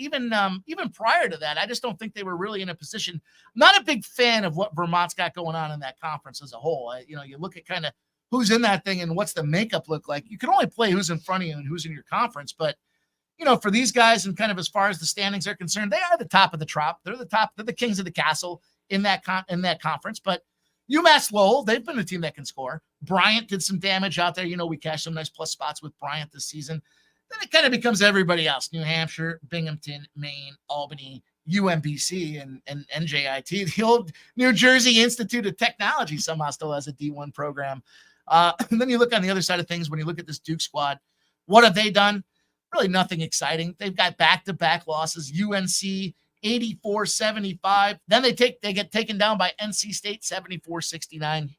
prior to that, I just don't think they were really in a position. I'm not a big fan of what Vermont's got going on in that conference as a whole. You look at kind of who's in that thing and what's the makeup look like. You can only play who's in front of you and who's in your conference. But, for these guys and kind of as far as the standings are concerned, they are the top of the trop. They're the top. They're the kings of the castle in that conference. But UMass Lowell, they've been a team that can score. Bryant did some damage out there. We cashed some nice plus spots with Bryant this season. Then it kind of becomes everybody else. New Hampshire, Binghamton, Maine, Albany, UMBC, and NJIT. The old New Jersey Institute of Technology somehow still has a D1 program. And then you look on the other side of things, when you look at this Duke squad, what have they done? Really nothing exciting. They've got back-to-back losses. UNC 84-75. Then they get taken down by NC State 74-69.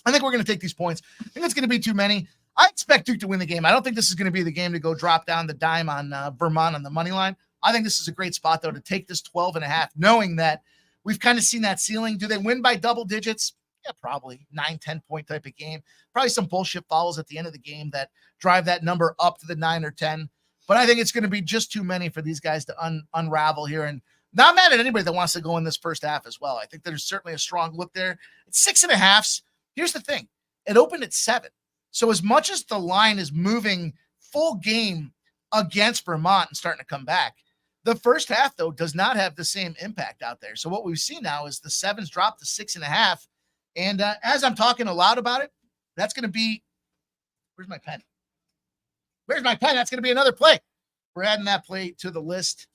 I think we're going to take these points. I think it's going to be too many. I expect Duke to win the game. I don't think this is going to be the game to go drop down the dime on Vermont on the money line. I think this is a great spot, though, to take this 12.5, knowing that we've kind of seen that ceiling. Do they win by double digits? Yeah, probably 9-10 point type of game. Probably some bullshit fouls at the end of the game that drive that number up to the 9 or 10. But I think it's going to be just too many for these guys to unravel here. And not mad at anybody that wants to go in this first half as well. I think there's certainly a strong look there. It's 6.5. Here's the thing. It opened at 7. So as much as the line is moving full game against Vermont and starting to come back, the first half, though, does not have the same impact out there. So what we've seen now is the 7s drop to 6.5. And as I'm talking aloud about it, that's going to be – where's my pen? Where's my pen? That's going to be another play. We're adding that play to the list.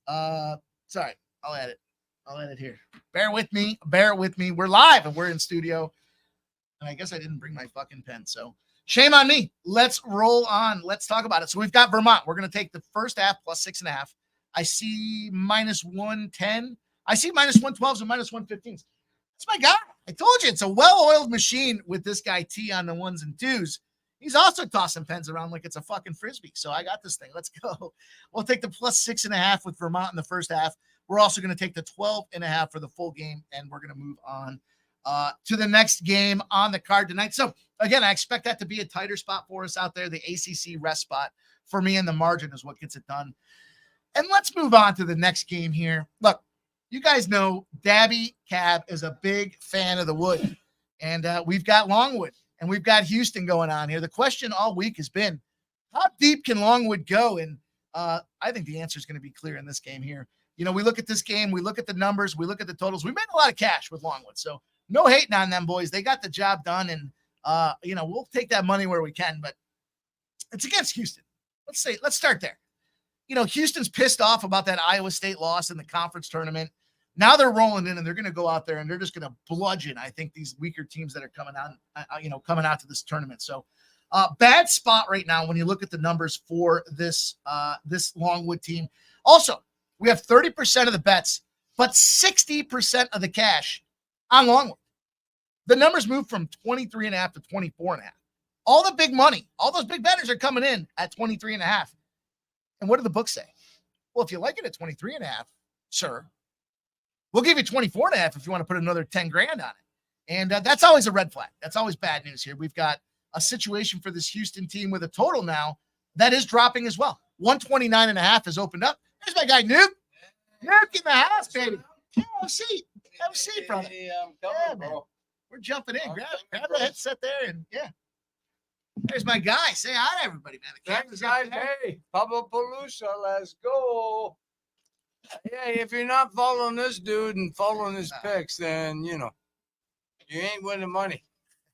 Sorry, I'll add it. I'll add it here. Bear with me. We're live and we're in studio. And I guess I didn't bring my fucking pen. So shame on me. Let's roll on. Let's talk about it. So we've got Vermont. We're going to take the first half plus 6.5. I see minus 110. I see minus 112s and minus 115s. That's my guy. I told you it's a well-oiled machine with this guy T on the 1s and 2s. He's also tossing pens around like it's a fucking Frisbee. So I got this thing. Let's go. We'll take the plus 6.5 with Vermont in the first half. We're also going to take the 12.5 for the full game, and we're going to move on to the next game on the card tonight. So again, I expect that to be a tighter spot for us out there. The ACC rest spot for me in the margin is what gets it done. And let's move on to the next game here. Look, you guys know Dabby Cab is a big fan of the wood, and we've got Longwood and we've got Houston going on here. The question all week has been, how deep can Longwood go? And I think the answer is going to be clear in this game here. You know, we look at this game, we look at the numbers, we look at the totals. We made a lot of cash with Longwood, so no hating on them boys. They got the job done, and we'll take that money where we can, but it's against Houston. Let's start there. Houston's pissed off about that Iowa State loss in the conference tournament. Now they're rolling in and they're going to go out there and they're just going to bludgeon, I think, these weaker teams that are coming out to this tournament. So bad spot right now when you look at the numbers for this Longwood team. Also, we have 30% of the bets, but 60% of the cash on Longwood. The numbers move from 23.5 to 24.5. All the big money, all those big bettors are coming in at 23.5. And what do the books say? Well, if you like it at 23.5, sir, we'll give you 24.5 if you want to put another 10 grand on it. And that's always a red flag. That's always bad news here. We've got a situation for this Houston team with a total now that is dropping as well. 129.5 has opened up. There's my guy, Nuke. Nuke in the house, baby. Have a seat. Have a seat, brother. Yeah, man. We're jumping in. Grab the headset there, and yeah. There's my guy. Say hi to everybody, man. The
Thanks, guys. Hey, Pablo Palooza, let's go. Yeah, if you're not following this dude and following his picks, then, you ain't winning money.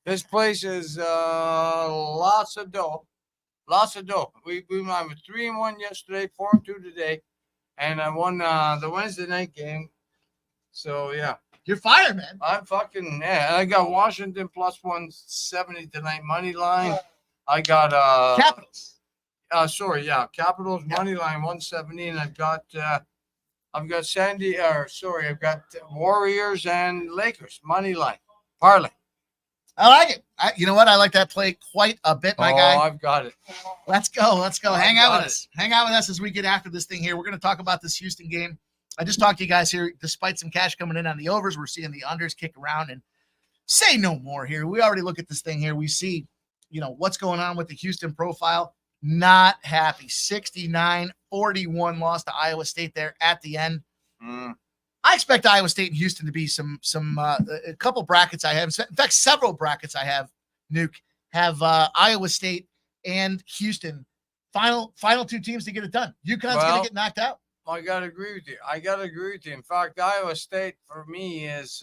This place is lots of dough. Lots of dough. We went with 3-1 yesterday, 4-2 today, and I won the Wednesday night game. So, yeah.
You're fired, man.
I'm fucking, yeah. I got Washington plus 170 tonight money line. I got
Capitals.
Capitals money line 170, and I've got I've got Warriors and Lakers money line parlay.
I like it. You know what? I like that play quite a bit, my guy.
Oh, I've got it.
Let's go. Hang out with us. Hang out with us as we get after this thing here. We're going to talk about this Houston game. I just talked to you guys here. Despite some cash coming in on the overs, we're seeing the unders kick around, and say no more here. We already look at this thing here. We see, what's going on with the Houston profile. Not happy. 69-41 loss to Iowa State there at the end. I expect Iowa State and Houston to be a couple brackets I have. In fact, several brackets I have, Nuke, have Iowa State and Houston. Final two teams to get it done. UConn's going to get knocked out.
I got to agree with you. In fact, Iowa State for me is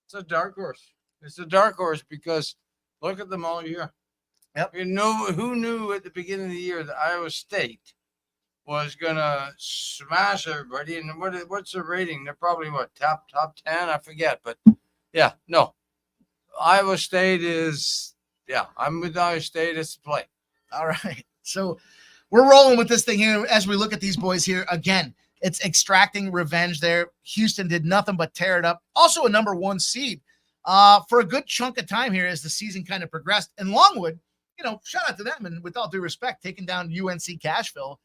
it's a dark horse. It's a dark horse because look at them all year.
Yep.
Who knew at the beginning of the year that Iowa State was gonna smash everybody? And what's their rating? They're probably top 10? I forget, but yeah, no. Iowa State is I'm with Iowa State. It's a play.
All right. So we're rolling with this thing here as we look at these boys here. Again, it's extracting revenge there. Houston did nothing but tear it up. Also a number 1 seed for a good chunk of time here as the season kind of progressed. And Longwood, shout out to them. And with all due respect, taking down UNC Cashville.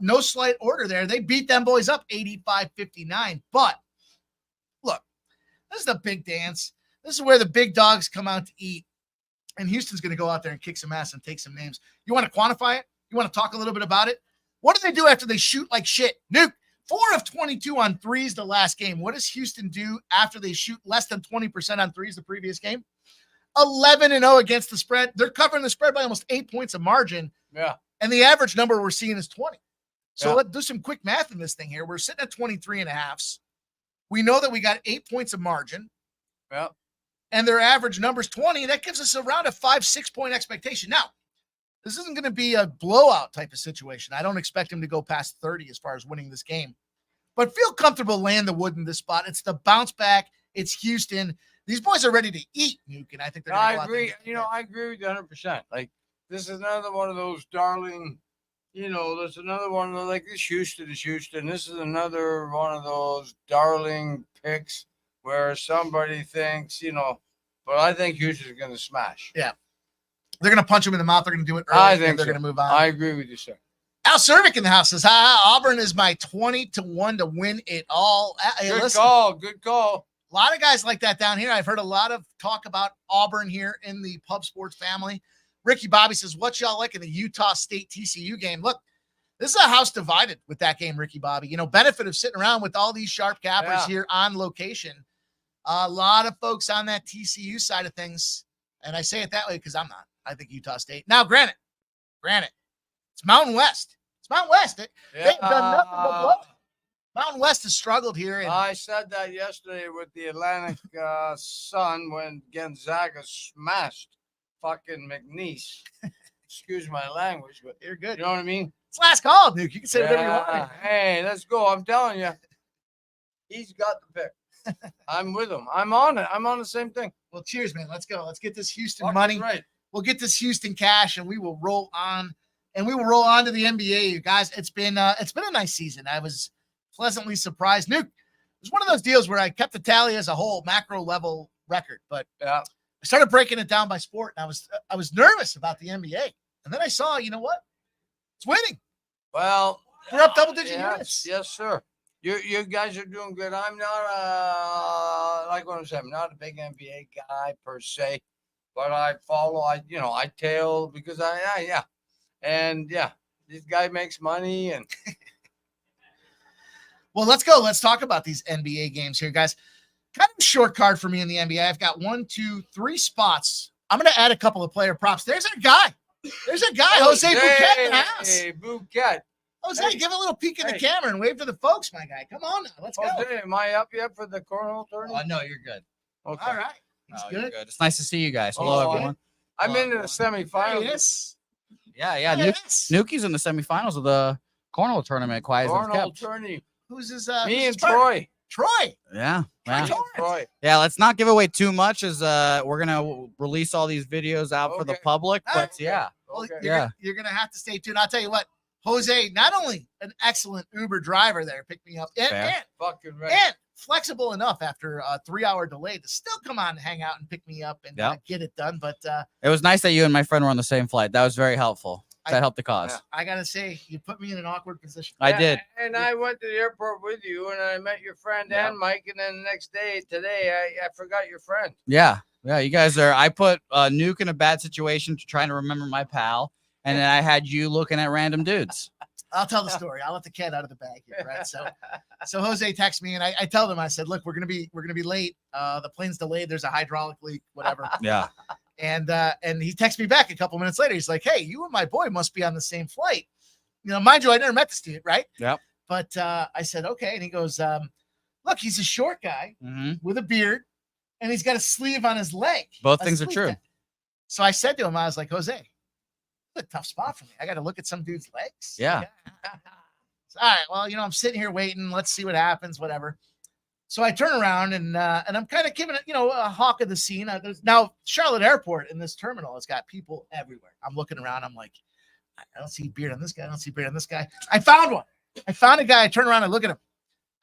No slight order there. They beat them boys up 85-59. But look, this is the big dance. This is where the big dogs come out to eat. And Houston's going to go out there and kick some ass and take some names. You want to quantify it? You want to talk a little bit about it? What do they do after they shoot like shit? Nuke, 4 of 22 on threes the last game. What does Houston do after they shoot less than 20% on threes the previous game? 11-0 against the spread. They're covering the spread by almost 8 points of margin.
Yeah.
And the average number we're seeing is 20. So let's do some quick math in this thing here. We're sitting at 23.5. We know that we got 8 points of margin.
Yeah.
And their average number is 20. That gives us around a 5-6 point expectation. Now, this isn't going to be a blowout type of situation. I don't expect him to go past 30 as far as winning this game. But feel comfortable laying the wood in this spot. It's the bounce back. It's Houston. These boys are ready to eat, Nuke, and I think they're going to go out
agree.
there.
I agree with you 100%. Like, this is another one of those darling, there's another one of like this Houston is Houston. This is another one of those darling picks where somebody thinks, but I think Houston's going to smash.
Yeah. They're going to punch him in the mouth. They're going to do it early.
I think
they're going to move on.
I agree with you, sir.
Al Cervic in the house says, Auburn is my 20-1 to win it all.
Good call.
A lot of guys like that down here. I've heard a lot of talk about Auburn here in the Pub Sports family. Ricky Bobby says, what y'all like in the Utah State TCU game? Look, this is a house divided with that game, Ricky Bobby. Benefit of sitting around with all these sharp cappers here on location. A lot of folks on that TCU side of things. And I say it that way because I'm not. I think Utah State. Now, granted, it's Mountain West. They've done nothing but blow. Mountain West has struggled here. And
I said that yesterday with the Atlantic Sun when Gonzaga smashed fucking McNeese. Excuse my language, but
You're good.
you know what I mean?
It's last call, Duke. You can say whatever you want.
Hey, let's go. I'm telling you, he's got the pick. I'm with him. I'm on it. I'm on the same thing.
Well, cheers, man. Let's go. Let's get this Houston
Fucking
money.
right.
We'll get this Houston cash, and we will roll on. And we will roll on to the NBA, you guys. It's been a nice season. I was pleasantly surprised. Nuke, it was one of those deals where I kept the tally as a whole macro level record, but
Yeah.
I started breaking it down by sport, and I was nervous about the NBA. And then I saw, you know what? It's winning.
Well,
We're up double-digit
yes,
units.
Yes, sir. You guys are doing good. I'm not like what I'm saying. I'm not a big NBA guy per se, but I follow. I tail because this guy makes money and.
Well, let's go. Let's talk about these NBA games here, guys. Kind of a short card for me in the NBA. I've got 1, 2, 3 spots. I'm going to add a couple of player props. There's our guy. There's a guy, Jose Bouquet in the house.
Hey, Bouquet.
Jose, give a little peek in the camera and wave to the folks, my guy. Come on now. Let's go.
Jose, am I up yet for the cornhole tournament?
No, you're good.
Okay.
All right. He's
You're
good.
good. It's nice to see you guys. Hello,
Oh,
everyone.
I'm into the semifinals.
Yes.
Yeah.
Yes.
Nuki's in the semifinals of the cornhole tournament. Quiet as it's
Cornhole
kept.
tourney.
Who's his?
Me
who's
and
his partner?
Troy.
Troy.
Yeah. Yeah.
Troy.
Troy.
Yeah. Let's not give away too much as we're gonna release all these videos out for the
Okay.
public. But
Okay.
yeah.
Well,
Okay.
you're gonna have to stay tuned. I'll tell you what, Jose, not only an excellent Uber driver there, picked me up, and
Fucking right.
and flexible enough after a 3-hour delay to still come on and hang out and pick me up and get it done. But
It was nice that you and my friend were on the same flight. That was very helpful.
I-
That helped the cause.
I gotta say, you put me in an awkward position.
I did.
And I went to the airport with you, and I met your friend and Mike. And then the next day, today, I forgot your friend.
Yeah. Yeah. You guys are. I put Nuke in a bad situation to trying to remember my pal, and then I had you looking at random dudes.
I'll tell the story. I'll let the cat out of the bag here, right? So Jose texts me, and I tell them, I said, look, we're gonna be late. The plane's delayed. There's a hydraulic leak, whatever.
Yeah.
And he texts me back a couple minutes later. He's like, hey, you and my boy must be on the same flight. You know, mind you, I never met this dude, right?
Yep.
But I said, okay. And he goes, look, he's a short guy
Mm-hmm.
with a beard, and he's got a sleeve on his leg.
Both
A
things are
sleeve
true.
tag. So I said to him, I was like, Jose, it's a tough spot for me. I got to look at some dude's legs.
Yeah.
All right. Well, you know, I'm sitting here waiting. Let's see what happens, whatever. So I turn around and I'm kind of giving it, you know, a hawk of the scene. There's now Charlotte Airport in this terminal has got people everywhere. I'm looking around. I'm like, I don't see beard on this guy. I don't see beard on this guy. I found one. I found a guy. I turn around and look at him.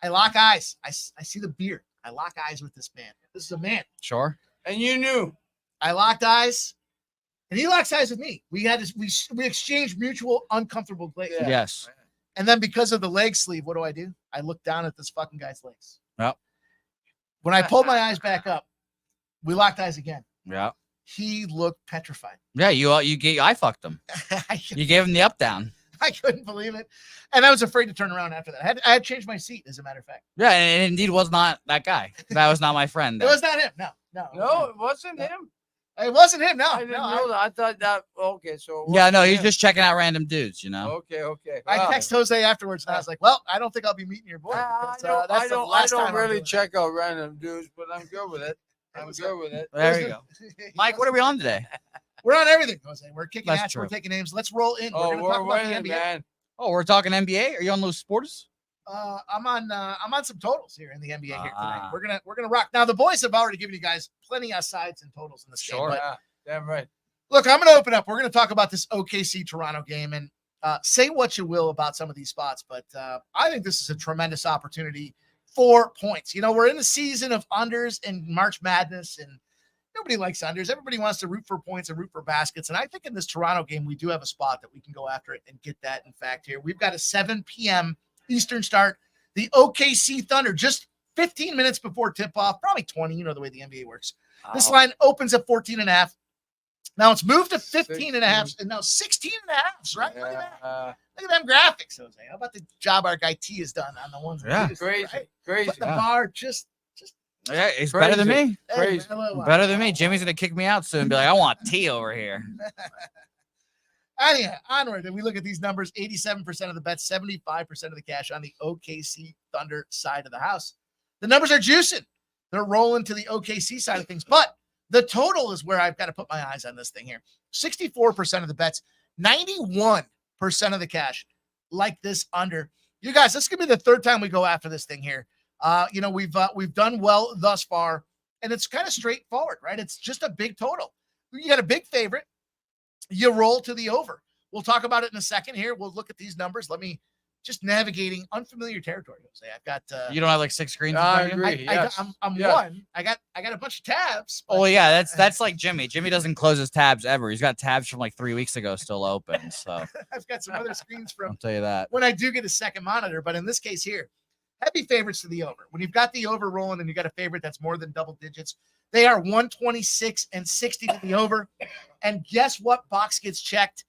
I lock eyes. I see the beard. I lock eyes with this man. This is a man.
Sure.
And you knew.
I locked eyes, and he locks eyes with me. We had this, we exchanged mutual uncomfortable glances.
Yeah.
Yes.
And then because of the leg sleeve, what do? I look down at this fucking guy's legs.
Yep.
When I pulled my eyes back up, we locked eyes again.
Yeah.
He looked petrified.
Yeah. I fucked him. You gave him the up down.
I couldn't believe it. And I was afraid to turn around after that. I had changed my seat, as a matter of fact.
Yeah. And it indeed was not that guy. That was not my friend.
It was not him. No.
No, it wasn't him.
It wasn't him. No.
I didn't know that. I thought that. Okay, so. it
Yeah.
wasn't
No, he's
him.
just checking out random dudes, you know?
Okay.
I
Wow.
texted Jose afterwards, and I was like, well, I don't think I'll be meeting your boy.
I
because, that's the
don't
last time I'm
really
doing it.
check out random dudes, but I'm good with it. I'm good with it.
There you go. Mike, what are we on today?
We're on everything, Jose. We're kicking
That's
ass. We're
true.
taking names. Let's roll in.
Oh,
gonna
we're
talk about the
winning,
NBA.
man.
Oh, we're talking NBA. Are you on those sports?
I'm on some totals here in the NBA here tonight.
Ah.
We're gonna rock. Now the boys have already given you guys plenty of sides and totals in this game.
Sure.
But
Yeah, damn right.
look, I'm gonna open up. We're gonna talk about this OKC Toronto game and say what you will about some of these spots, but I think this is a tremendous opportunity for points. You know, we're in the season of unders and March Madness, and nobody likes unders. Everybody wants to root for points and root for baskets. And I think in this Toronto game, we do have a spot that we can go after it and get that. In fact, here we've got a 7 p.m. Eastern start. The OKC Thunder just 15 minutes before tip-off, probably 20. You know the way the NBA works. This line opens at 14.5. Now it's moved to 15.5 and now 16.5, right? Look at that. Look at them graphics, Jose. How about the job our guy T has done on the ones? and
Yeah.
twos,
Crazy,
right?
crazy.
But the bar just
Yeah, he's better than
Crazy.
me.
Crazy.
Better than me. Jimmy's gonna kick me out soon and be like, I want tea over here.
Anyhow, onward. And we look at these numbers: 87% of the bets, 75% of the cash on the OKC Thunder side of the house. The numbers are juicing. They're rolling to the OKC side of things. But The total is where I've got to put my eyes on this thing here. 64% of the bets, 91% of the cash like this under. You guys, this could be the third time we go after this thing here. We've done well thus far, and it's kind of straightforward, right? It's just a big total. You got a big favorite. You roll to the over. We'll talk about it in a second here. We'll look at these numbers. Let me just navigating unfamiliar territory. Jose. I've got
You don't have like 6 screens.
I
in front of you?
agree. Yes.
I'm
Yes.
one. I got a bunch of tabs.
Oh yeah, that's like Jimmy. Jimmy doesn't close his tabs ever. He's got tabs from like 3 weeks ago still open. So
I've got some other screens
I'll
from
tell you that.
when I do get a second monitor. But in this case here, heavy favorites to the over. When you've got the over rolling and you got a favorite that's more than double digits, they are 126 and 60 to the over. And guess what box gets checked?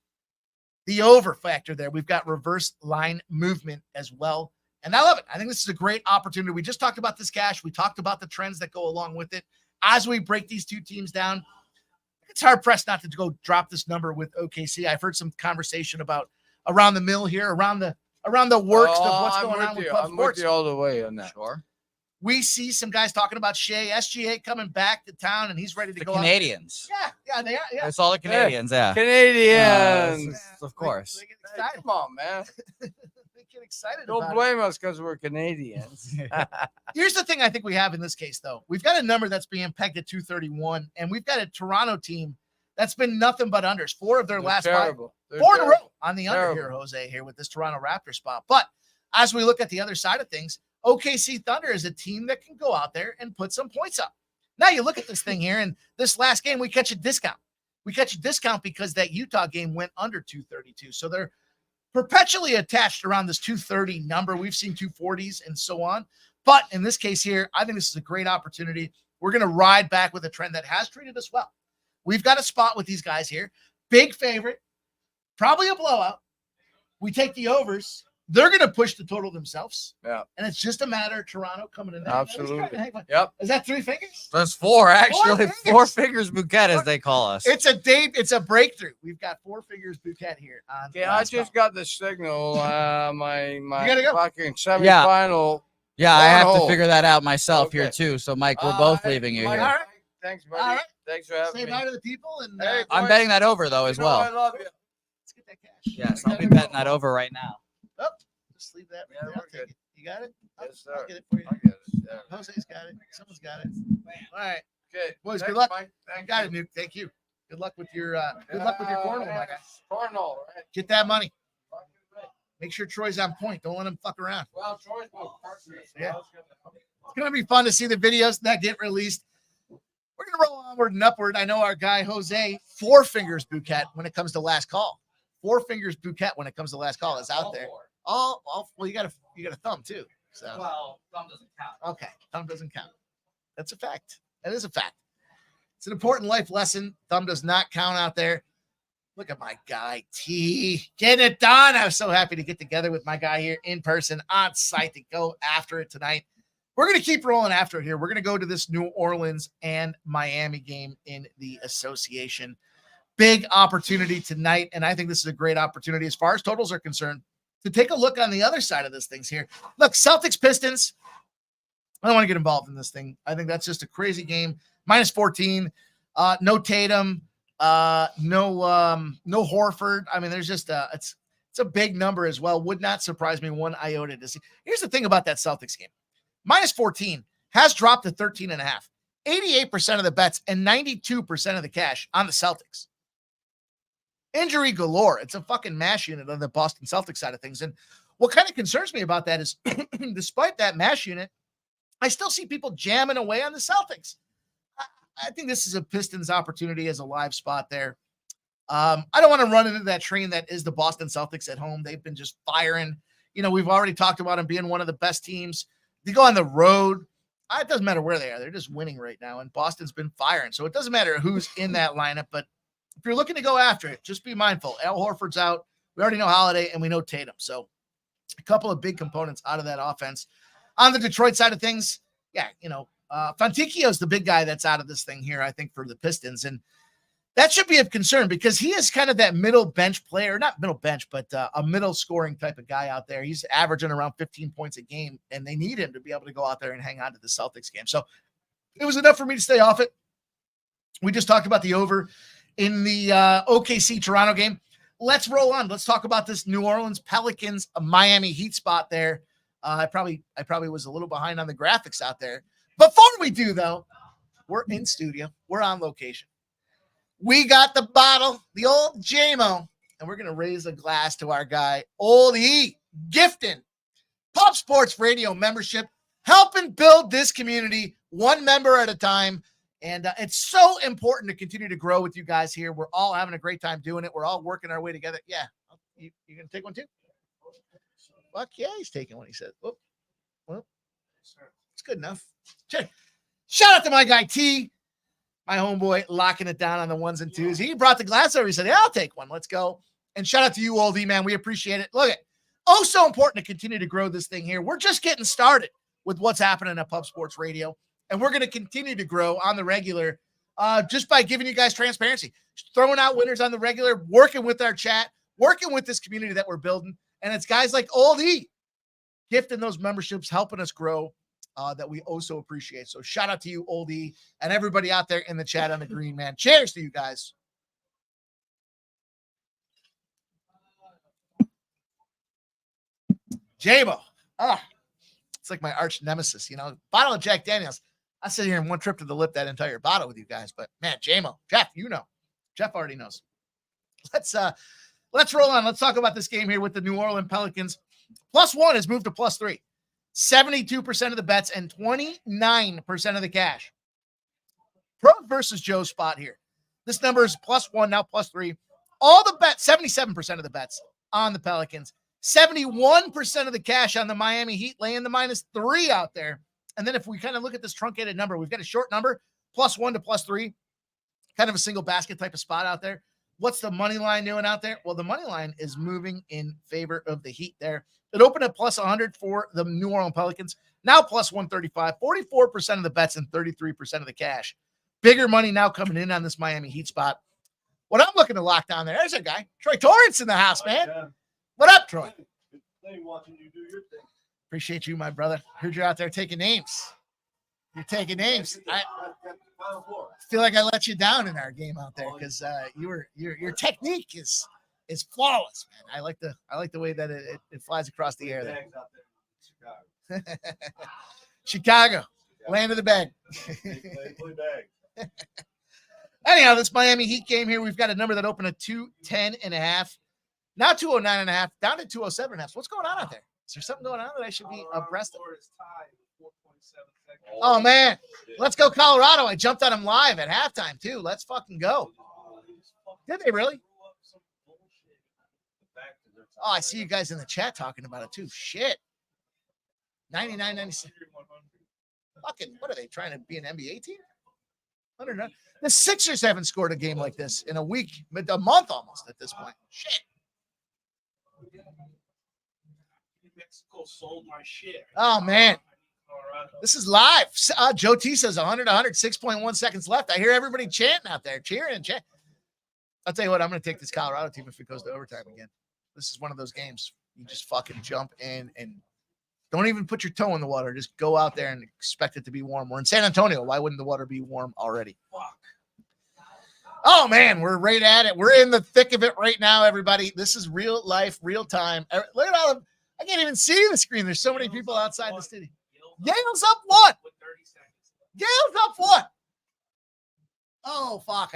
The over factor there. We've got reverse line movement as well. And I love it. I think this is a great opportunity. We just talked about this cash. We talked about the trends that go along with it. As we break these two teams down, it's hard pressed not to go drop this number with OKC. I've heard some conversation about around the mill here, around the works of what's going on with club
I'm
sports.
with you all the way on that.
Sure.
We see some guys talking about Shea, SGA coming back to town, and he's ready to
The
go out.
Canadians.
Yeah, they are. Yeah.
It's all the Canadians. Yeah.
Canadians.
Of course.
They get
Hey,
excited.
come on, man.
They get excited
Don't
about it.
blame us because we're Canadians.
Here's the thing I think we have in this case, though. We've got a number that's being pegged at 231, and we've got a Toronto team that's been nothing but unders. 4 of their last 5.
terrible.
4 in a row on the under here,
Terrible.
Jose, here with this Toronto Raptor spot. But as we look at the other side of things, OKC Thunder is a team that can go out there and put some points up. Now you look at this thing here, and this last game, we catch a discount. We catch a discount because that Utah game went under 232. So they're perpetually attached around this 230 number. We've seen 240s and so on. But in this case here, I think this is a great opportunity. We're going to ride back with a trend that has treated us well. We've got a spot with these guys here. Big favorite, probably a blowout. We take the overs. They're going to push the total themselves.
Yeah.
And it's just a matter of Toronto coming in there.
Absolutely.
Is
Yep.
that 3 fingers?
There's 4 actually.
fingers.
4 fingers bouquet as they call us.
It's a breakthrough. We've got 4 fingers bouquet here. On
Okay, I
last
just
call.
got the signal. My
gotta go.
fucking semifinal.
Yeah, I have to
Cornhole.
figure that out myself here
Okay.
too. So Mike, we're both leaving you
Mike,
here.
All right.
Thanks, buddy.
All right.
Thanks for having
Say
me.
bye to the people. And
Hey,
I'm
boys,
betting that over though
you
as
know
well.
I love you.
let's get that cash.
Yes, I'll be betting that over right now.
Just leave that.
Yeah,
Right there. I'll
we're
take
good.
it. You got it?
Yes,
I'll
sir.
get it for you.
I get it. Yeah.
Jose's got it. Someone's got it. All right.
Okay.
Boys, good
Thanks,
luck.
Mike.
You
Thank
got
you.
it, Nuke. Thank you. Good luck with your cornhole, my guy.
Cornhole, right?
Get that money.
Fucking right.
Make sure Troy's on point. Don't let him fuck around.
Well, Troy's my partner. So
Yeah.
I was gonna-
It's gonna be fun to see the videos that get released. We're gonna roll onward and upward. I know our guy Jose, 4 fingers bouquet when it comes to last call. 4 fingers bouquet when it comes to last call is out there. Well, you got a thumb too. So
Well, thumb doesn't count.
okay, thumb doesn't count. That's a fact. That is a fact. It's an important life lesson. Thumb does not count out there. Look at my guy T getting it done. I was so happy to get together with my guy here in person on site to go after it tonight. We're going to keep rolling after it here. We're going to go to this New Orleans and Miami game in the association. Big opportunity tonight, and I think this is a great opportunity as far as totals are concerned to take a look on the other side of this things here. Look, Celtics Pistons. I don't want to get involved in this thing. I think that's just a crazy game. -14. No Tatum. No Horford. I mean, there's just it's a big number as well. Would not surprise me one iota to see. Here's the thing about that Celtics game. -14 has dropped to 13.5. 88% of the bets and 92% of the cash on the Celtics. Injury galore. It's a fucking mash unit on the Boston Celtics side of things. And what kind of concerns me about that is despite that mash unit, I still see people jamming away on the Celtics. I think this is a Pistons opportunity as a live spot there. I don't want to run into that train that is the Boston Celtics at home. They've been just firing. You know, we've already talked about them being one of the best teams. They go on the road. It doesn't matter where they are. They're just winning right now, and Boston's been firing. So it doesn't matter who's in that lineup, but if you're looking to go after it, just be mindful. Al Horford's out. We already know Holiday, and we know Tatum. So a couple of big components out of that offense. On the Detroit side of things, yeah, Fontecchio's the big guy that's out of this thing here, I think, for the Pistons. And that should be of concern because he is kind of that middle bench player, not middle bench, but a middle scoring type of guy out there. He's averaging around 15 points a game, and they need him to be able to go out there and hang on to the Celtics game. So it was enough for me to stay off it. We just talked about the over in the OKC Toronto game. Let's roll on. Let's talk about this New Orleans Pelicans Miami Heat spot there. I probably was a little behind on the graphics out there. Before we do, though, we're in studio. We're on location. We got the bottle, the old JMO, and we're going to raise a glass to our guy, Old E, gifting Pop Sports Radio membership, helping build this community one member at a time. And it's so important to continue to grow with you guys here. We're all having a great time doing it. We're all working our way together. Yeah. You going to take one too? Fuck yeah, he's taking one, he said. Oh, well, it's good enough. Shout out to my guy T, my homeboy, locking it down on the ones and twos. He brought the glass over. He said, yeah, I'll take one. Let's go. And shout out to you, Oldie, man. We appreciate it. Look, so important to continue to grow this thing here. We're just getting started with what's happening at Pub Sports Radio. And we're going to continue to grow on the regular just by giving you guys transparency, throwing out winners on the regular, working with our chat, working with this community that we're building. And it's guys like Old E gifting those memberships, helping us grow that we also appreciate. So shout out to you, Old E, and everybody out there in the chat on the green, man. Cheers to you guys. J-Bo. It's like my arch nemesis, bottle of Jack Daniels. I sit here in one trip to the lip that entire bottle with you guys, but man, J-Mo, Jeff, Jeff already knows. Let's roll on. Let's talk about this game here with the New Orleans Pelicans. +1 has moved to +3. 72% of the bets and 29% of the cash. Pro versus Joe spot here. This number is +1, now +3. All the bets, 77% of the bets on the Pelicans. 71% of the cash on the Miami Heat, laying the -3 out there. And then if we kind of look at this truncated number, we've got a short number, +1 to +3, kind of a single basket type of spot out there. What's the money line doing out there? Well, the money line is moving in favor of the Heat there. It opened at +100 for the New Orleans Pelicans, now +135, 44% of the bets and 33% of the cash. Bigger money now coming in on this Miami Heat spot. What I'm looking to lock down there's a guy, Troy Torrance in the house, man. What up, Troy?
Watching you do your thing.
Appreciate you, my brother. Heard you're out there taking names. You're taking names. I feel like I let you down in our game out there because your technique is flawless, man. I like the way that it flies across the air there. Chicago, land of the bag. Anyhow, this Miami Heat game here, we've got a number that opened at 210.5. Now 209.5, down to 207.5. What's going on out there? Is there something going on that I should be abreast of? Oh, man. Let's go Colorado. I jumped on them live at halftime, too. Let's fucking go. Did they really? Oh, I see you guys in the chat talking about it, too. Shit. 99-96. Fucking, what are they, trying to be an NBA team? 109. The Sixers haven't scored a game like this in a week, a month almost at this point. Shit.
Mexico sold my shit.
Oh, man. This is live. Joe T says 100, 6.1 seconds left. I hear everybody chanting out there, cheering and chanting. I'll tell you what, I'm going to take this Colorado team if it goes to overtime again. This is one of those games. You just fucking jump in and don't even put your toe in the water. Just go out there and expect it to be warm. We're in San Antonio. Why wouldn't the water be warm already? Fuck. Oh, man, we're right at it. We're in the thick of it right now, everybody. This is real life, real time. Look at all of I can't even see the screen. There's so many people outside the city. Yale's up what? Yale's up what? Oh, fuck.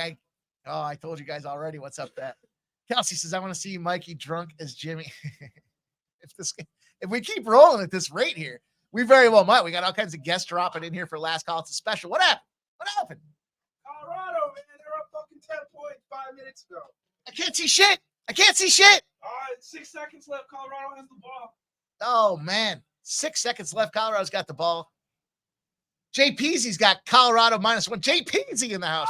I told you guys already what's up that. Kelsey says, I want to see Mikey drunk as Jimmy. If we keep rolling at this rate here, we very well might. We got all kinds of guests dropping in here for last call. It's a special. What happened? What happened?
Colorado, man. They're up fucking 10 points 5 minutes ago.
I can't see shit. I can't see shit.
All right, 6 seconds left. Colorado has the ball.
Oh, man. 6 seconds left. Colorado's got the ball. Jay Peasy's got Colorado -1. Jay Peasy in the house.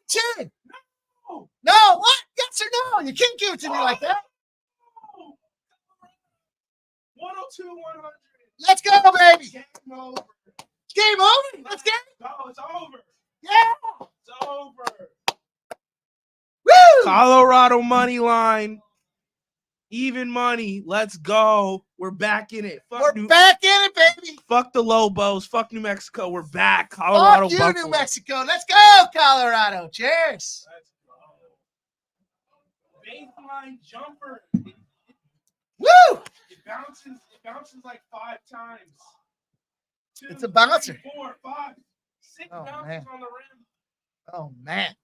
Chin. No. What? Yes or no? You can't give it to me like that.
102-100.
Let's go, baby.
Game over.
Game over. Let's get it.
No, it's over.
Yeah.
It's over.
Woo.
Colorado money line. Even money. Let's go. We're back in it.
We're back in it, baby.
Fuck the Lobos. Fuck New Mexico. We're back. Colorado,
Fuck you,
Buffalo.
New Mexico. Let's go, Colorado. Cheers.
Baseline jumper.
Woo!
It bounces like 5 times. 2,
It's a bouncer.
3, 4, 5, 6
Oh,
bounces
man.
on the rim.
Oh, man.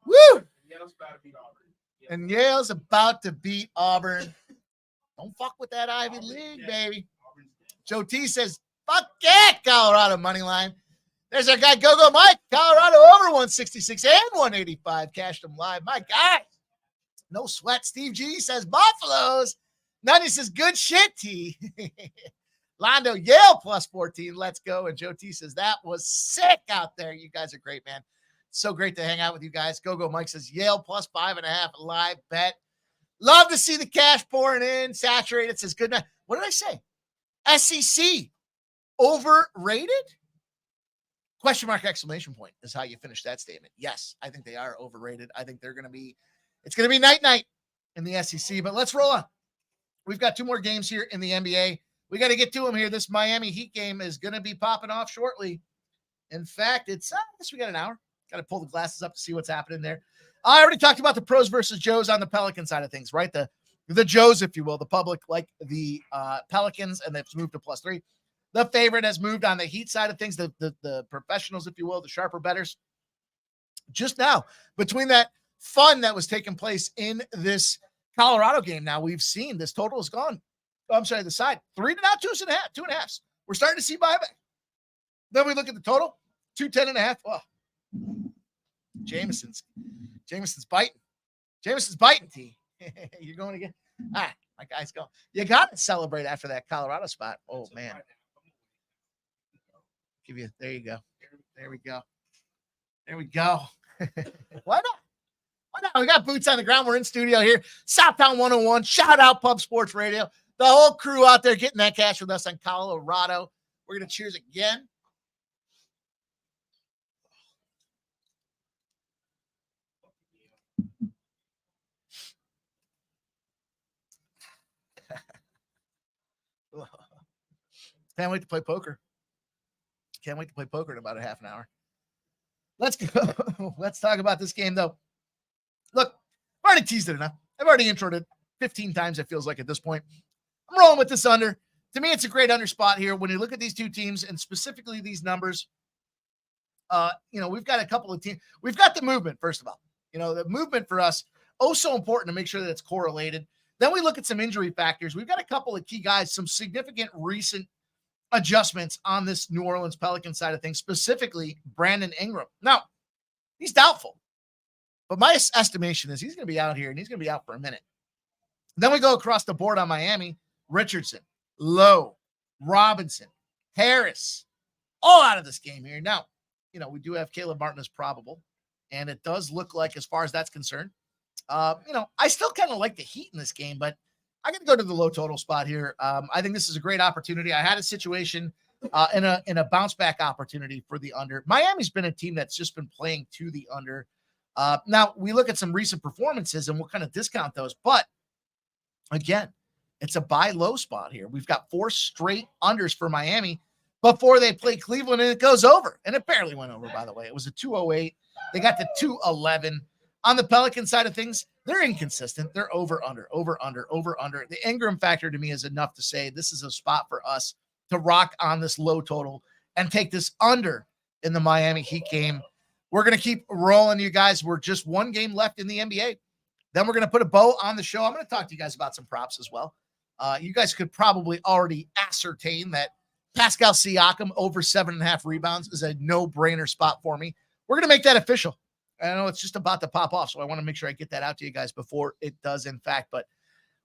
Woo!
Yale's about to beat Auburn.
And Yale's about to beat Auburn. Don't fuck with that Ivy League, baby. Joe T says, fuck yeah, Colorado money line. There's our guy, Go Mike. Colorado over 166 and 185. Cashed them live. My guy. No sweat. Steve G says, Buffaloes. Nunny says, good shit, T. Londo, Yale plus 14. Let's go. And Joe T says, that was sick out there. You guys are great, man. So great to hang out with you guys. Go Mike says, Yale plus 5.5 live bet. Love to see the cash pouring in. Saturated says, good night. What did I say? SEC overrated? Question mark, exclamation point is how you finish that statement. Yes, I think they are overrated. I think it's going to be night in the SEC, but let's roll on. We've got 2 more games here in the NBA. We got to get to them here. This Miami Heat game is going to be popping off shortly. In fact, I guess we got an hour. Got to pull the glasses up to see what's happening there. I already talked about the pros versus Joes on the Pelican side of things, right? The Joes, if you will, the public like the Pelicans, and they've moved to +3. The favorite has moved on the Heat side of things, the professionals, if you will, the sharper bettors. Just now, between that fun that was taking place in this Colorado game, now we've seen this total has gone. I'm sorry, the side 3 to now 2.5. We're starting to see buyback. Then we look at the total 210.5. Oh, Jameson's biting. Jameson's biting, T. You're going again. All right, my guy's going. You got to celebrate after that Colorado spot. Oh man. There you go. There we go. Why not? We got boots on the ground. We're in studio here. Southtown 101. Shout out Pub Sports Radio. The whole crew out there getting that cash with us on Colorado. We're going to cheers again. Can't wait to play poker. Can't wait to play poker in about a half an hour. Let's go. Let's talk about this game, though. Look, I've already teased it enough. I've already introed it 15 times, it feels like, at this point. I'm rolling with this under. To me, it's a great under spot here. When you look at these two teams and specifically these numbers, we've got a couple of teams. We've got the movement, first of all. The movement for us, so important to make sure that it's correlated. Then we look at some injury factors. We've got a couple of key guys, some significant recent adjustments on this New Orleans Pelican side of things, specifically Brandon Ingram. Now, he's doubtful, but my estimation is he's going to be out here and he's going to be out for a minute. Then we go across the board on Miami. Richardson, Lowe, Robinson, Harris, all out of this game here. Now, we do have Caleb Martin as probable, and it does look like, as far as that's concerned, I still kind of like the Heat in this game, but I got to go to the low total spot here. I think this is a great opportunity. I had a situation in a bounce back opportunity for the under. Miami's been a team that's just been playing to the under. Now we look at some recent performances and we'll kind of discount those, but again, it's a buy low spot here. We've got 4 straight unders for Miami before they play Cleveland, and it goes over, and it barely went over, by the way. It was a 208. They got to 211. On the Pelican side of things, they're inconsistent. They're over, under. The Ingram factor to me is enough to say this is a spot for us to rock on this low total and take this under in the Miami Heat game. We're going to keep rolling, you guys. We're just 1 game left in the NBA. Then we're going to put a bow on the show. I'm going to talk to you guys about some props as well. You guys could probably already ascertain that Pascal Siakam over 7.5 rebounds is a no-brainer spot for me. We're going to make that official. I know it's just about to pop off, so I want to make sure I get that out to you guys before it does, in fact. But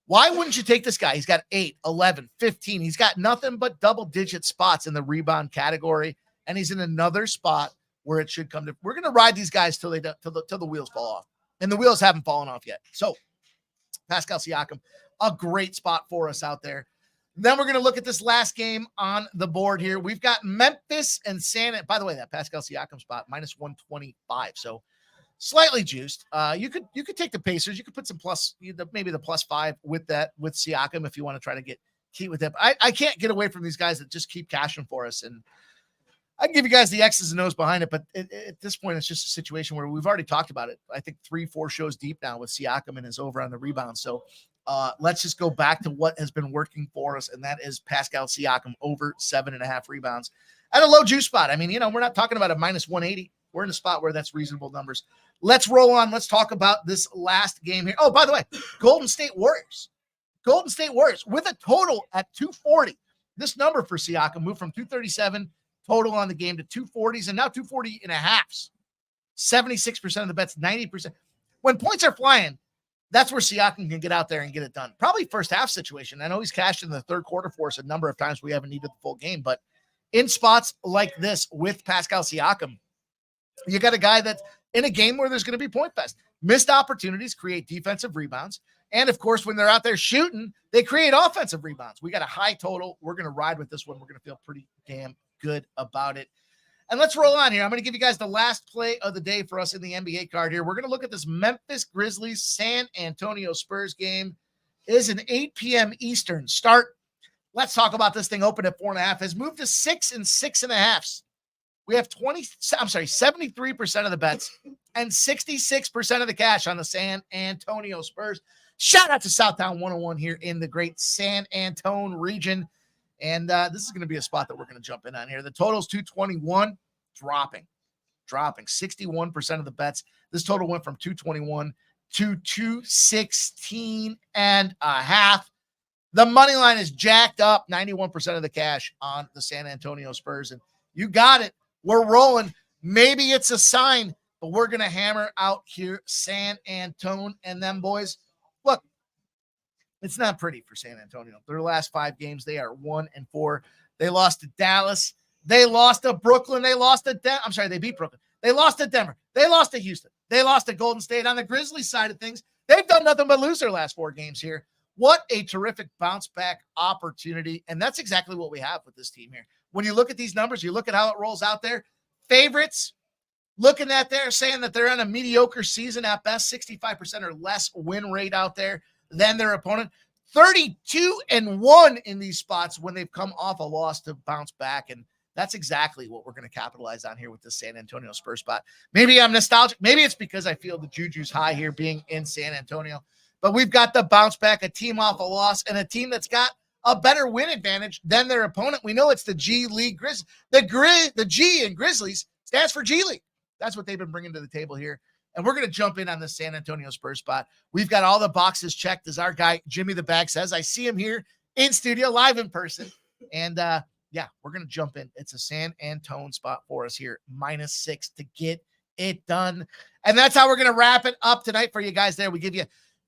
why wouldn't you take this guy? He's got 8, 11, 15. He's got nothing but double-digit spots in the rebound category, and he's in another spot where it should come to. We're going to ride these guys till the wheels fall off, and the wheels haven't fallen off yet. So Pascal Siakam, a great spot for us out there. Then we're going to look at this last game on the board here. We've got Memphis and By the way, that Pascal Siakam spot, -125. So slightly juiced. You could take the Pacers. You could put some maybe the +5 with Siakam if you want to try to get Key with it. I can't get away from these guys that just keep cashing for us. And I can give you guys the X's and O's behind it, but at this point, it's just a situation where we've already talked about it. I think 3-4 shows deep now with Siakam and his over on the rebound. So let's just go back to what has been working for us, and that is Pascal Siakam over 7.5 rebounds at a low juice spot. I mean, we're not talking about a minus 180. We're in a spot where that's reasonable numbers. Let's roll on. Let's talk about this last game here. Oh, by the way, Golden State Warriors with a total at 240. This number for Siakam moved from 237 total on the game to 240s and now 240 and a halves. 76% of the bets, 90%. When points are flying, that's where Siakam can get out there and get it done. Probably first half situation. I know he's cashed in the third quarter for us a number of times. We haven't needed the full game, but in spots like this with Pascal Siakam, you got a guy that's in a game where there's going to be point fest. Missed opportunities create defensive rebounds. And of course, when they're out there shooting, they create offensive rebounds. We got a high total. We're going to ride with this one. We're going to feel pretty damn good about it. And let's roll on here. I'm going to give you guys the last play of the day for us in the NBA card here. We're going to look at this Memphis Grizzlies San Antonio Spurs game. It is an 8 p.m. Eastern start. Let's talk about this thing. Open at 4.5. Has moved to 6 and 6.5. We have 73% of the bets and 66% of the cash on the San Antonio Spurs. Shout out to Southtown 101 here in the great San Antonio region. And this is going to be a spot that we're going to jump in on here. The total is 221, dropping 61% of the bets. This total went from 221 to 216 and a half. The money line is jacked up, 91% of the cash on the San Antonio Spurs. And you got it. We're rolling. Maybe it's a sign, but we're going to hammer out here San Antonio and them boys. Look, it's not pretty for San Antonio. Their last 5 games, they are 1-4. They lost to Dallas. They lost to Brooklyn. They lost to they beat Brooklyn. They lost to Denver. They lost to Houston. They lost to Golden State. On the Grizzlies side of things, they've done nothing but lose their last 4 games here. What a terrific bounce back opportunity. And that's exactly what we have with this team here. When you look at these numbers, you look at how it rolls out there. Favorites, looking at there, saying that they're on a mediocre season at best, 65% or less win rate out there than their opponent. 32-1 in these spots when they've come off a loss to bounce back. And that's exactly what we're going to capitalize on here with the San Antonio Spurs spot. Maybe I'm nostalgic. Maybe it's because I feel the juju's high here being in San Antonio. But we've got the bounce back, a team off a loss, and a team that's got a better win advantage than their opponent. We know it's the G League Grizzlies. The G in Grizzlies stands for G League. That's what they've been bringing to the table here. And we're going to jump in on the San Antonio Spurs spot. We've got all the boxes checked, as our guy Jimmy the Bag says. I see him here in studio, live in person. And we're going to jump in. It's a San Antonio spot for us here, -6 to get it done. And that's how we're going to wrap it up tonight for you guys there. We give you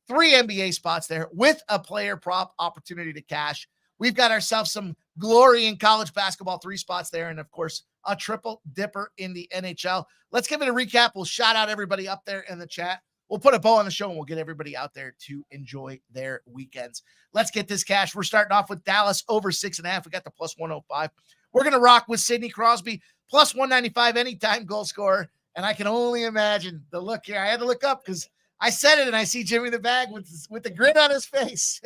3 NBA spots there with a player prop opportunity to cash. We've got ourselves some glory in college basketball, 3 spots there. And of course, a triple dipper in the NHL. Let's give it a recap. We'll shout out everybody up there in the chat. We'll put a bow on the show and we'll get everybody out there to enjoy their weekends. Let's get this cash. We're starting off with Dallas over 6.5. We got the +105. We're going to rock with Sidney Crosby +195 anytime goal scorer. And I can only imagine the look here. I had to look up because I said it and I see Jimmy the Bag with the grin on his face.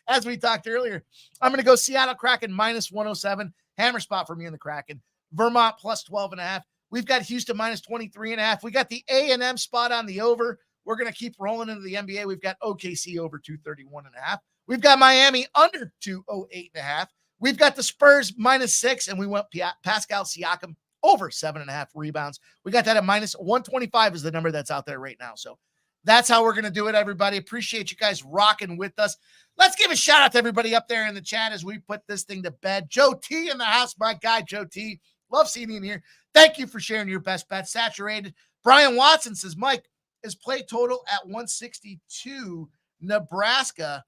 As we talked earlier, I'm going to go Seattle Kraken -107. Hammer spot for me in the Kraken. Vermont +12.5. We've got Houston -23.5. We got the A&M spot on the over. We're going to keep rolling into the NBA. We've got OKC over 231.5. We've got Miami under 208.5. We've got the Spurs -6, and we went Pascal Siakam over 7.5 rebounds. We got that at -125 is the number that's out there right now. So that's how we're going to do it, everybody. Appreciate you guys rocking with us. Let's give a shout out to everybody up there in the chat as we put this thing to bed. Joe T in the house, my guy, Joe T. Love seeing you in here. Thank you for sharing your best bet. Saturated. Brian Watson says, Mike, is play total at 162 Nebraska.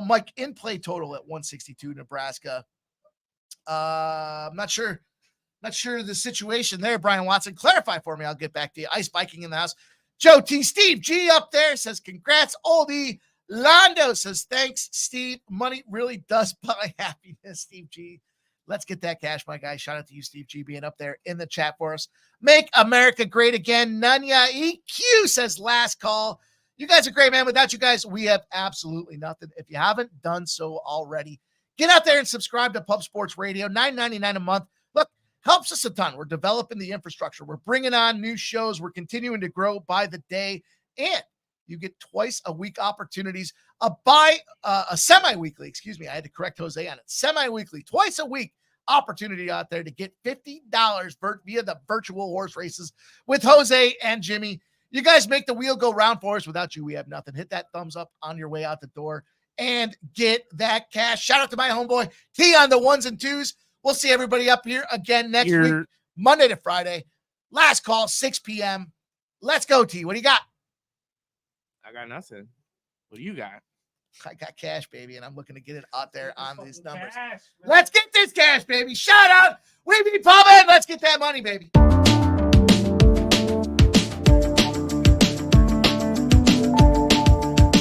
Mike, in play total at 162 Nebraska. I'm not sure the situation there, Brian Watson. Clarify for me. I'll get back to you. Ice Viking in the house. Joe T. Steve G up there says, congrats, oldie. Londo says, thanks, Steve. Money really does buy happiness, Steve G. Let's get that cash, my guy. Shout out to you, Steve G, being up there in the chat for us. Make America great again. Nanya EQ says, last call. You guys are great, man. Without you guys, we have absolutely nothing. If you haven't done so already, Get out there and subscribe to Pub Sports Radio, $9.99 a month. Look, helps us a ton. We're developing the infrastructure. We're bringing on new shows. We're continuing to grow by the day. And you get twice a week opportunities, a semi-weekly, excuse me. I had to correct Jose on it. Semi-weekly, twice a week opportunity out there to get $50 via the virtual horse races with Jose and Jimmy. You guys make the wheel go round for us. Without you, we have nothing. Hit that thumbs up on your way out the door and get that cash. Shout out to my homeboy T on the ones and twos. We'll see everybody up here again next week, Monday to Friday. Last call, 6 p.m. Let's go, T. What do you got?
I got nothing. What do you got?
I got cash, baby, and I'm looking to get it out there on these numbers.
Cash, man.
Let's get this cash, baby. Shout out. We be pumping. Let's get that money, baby.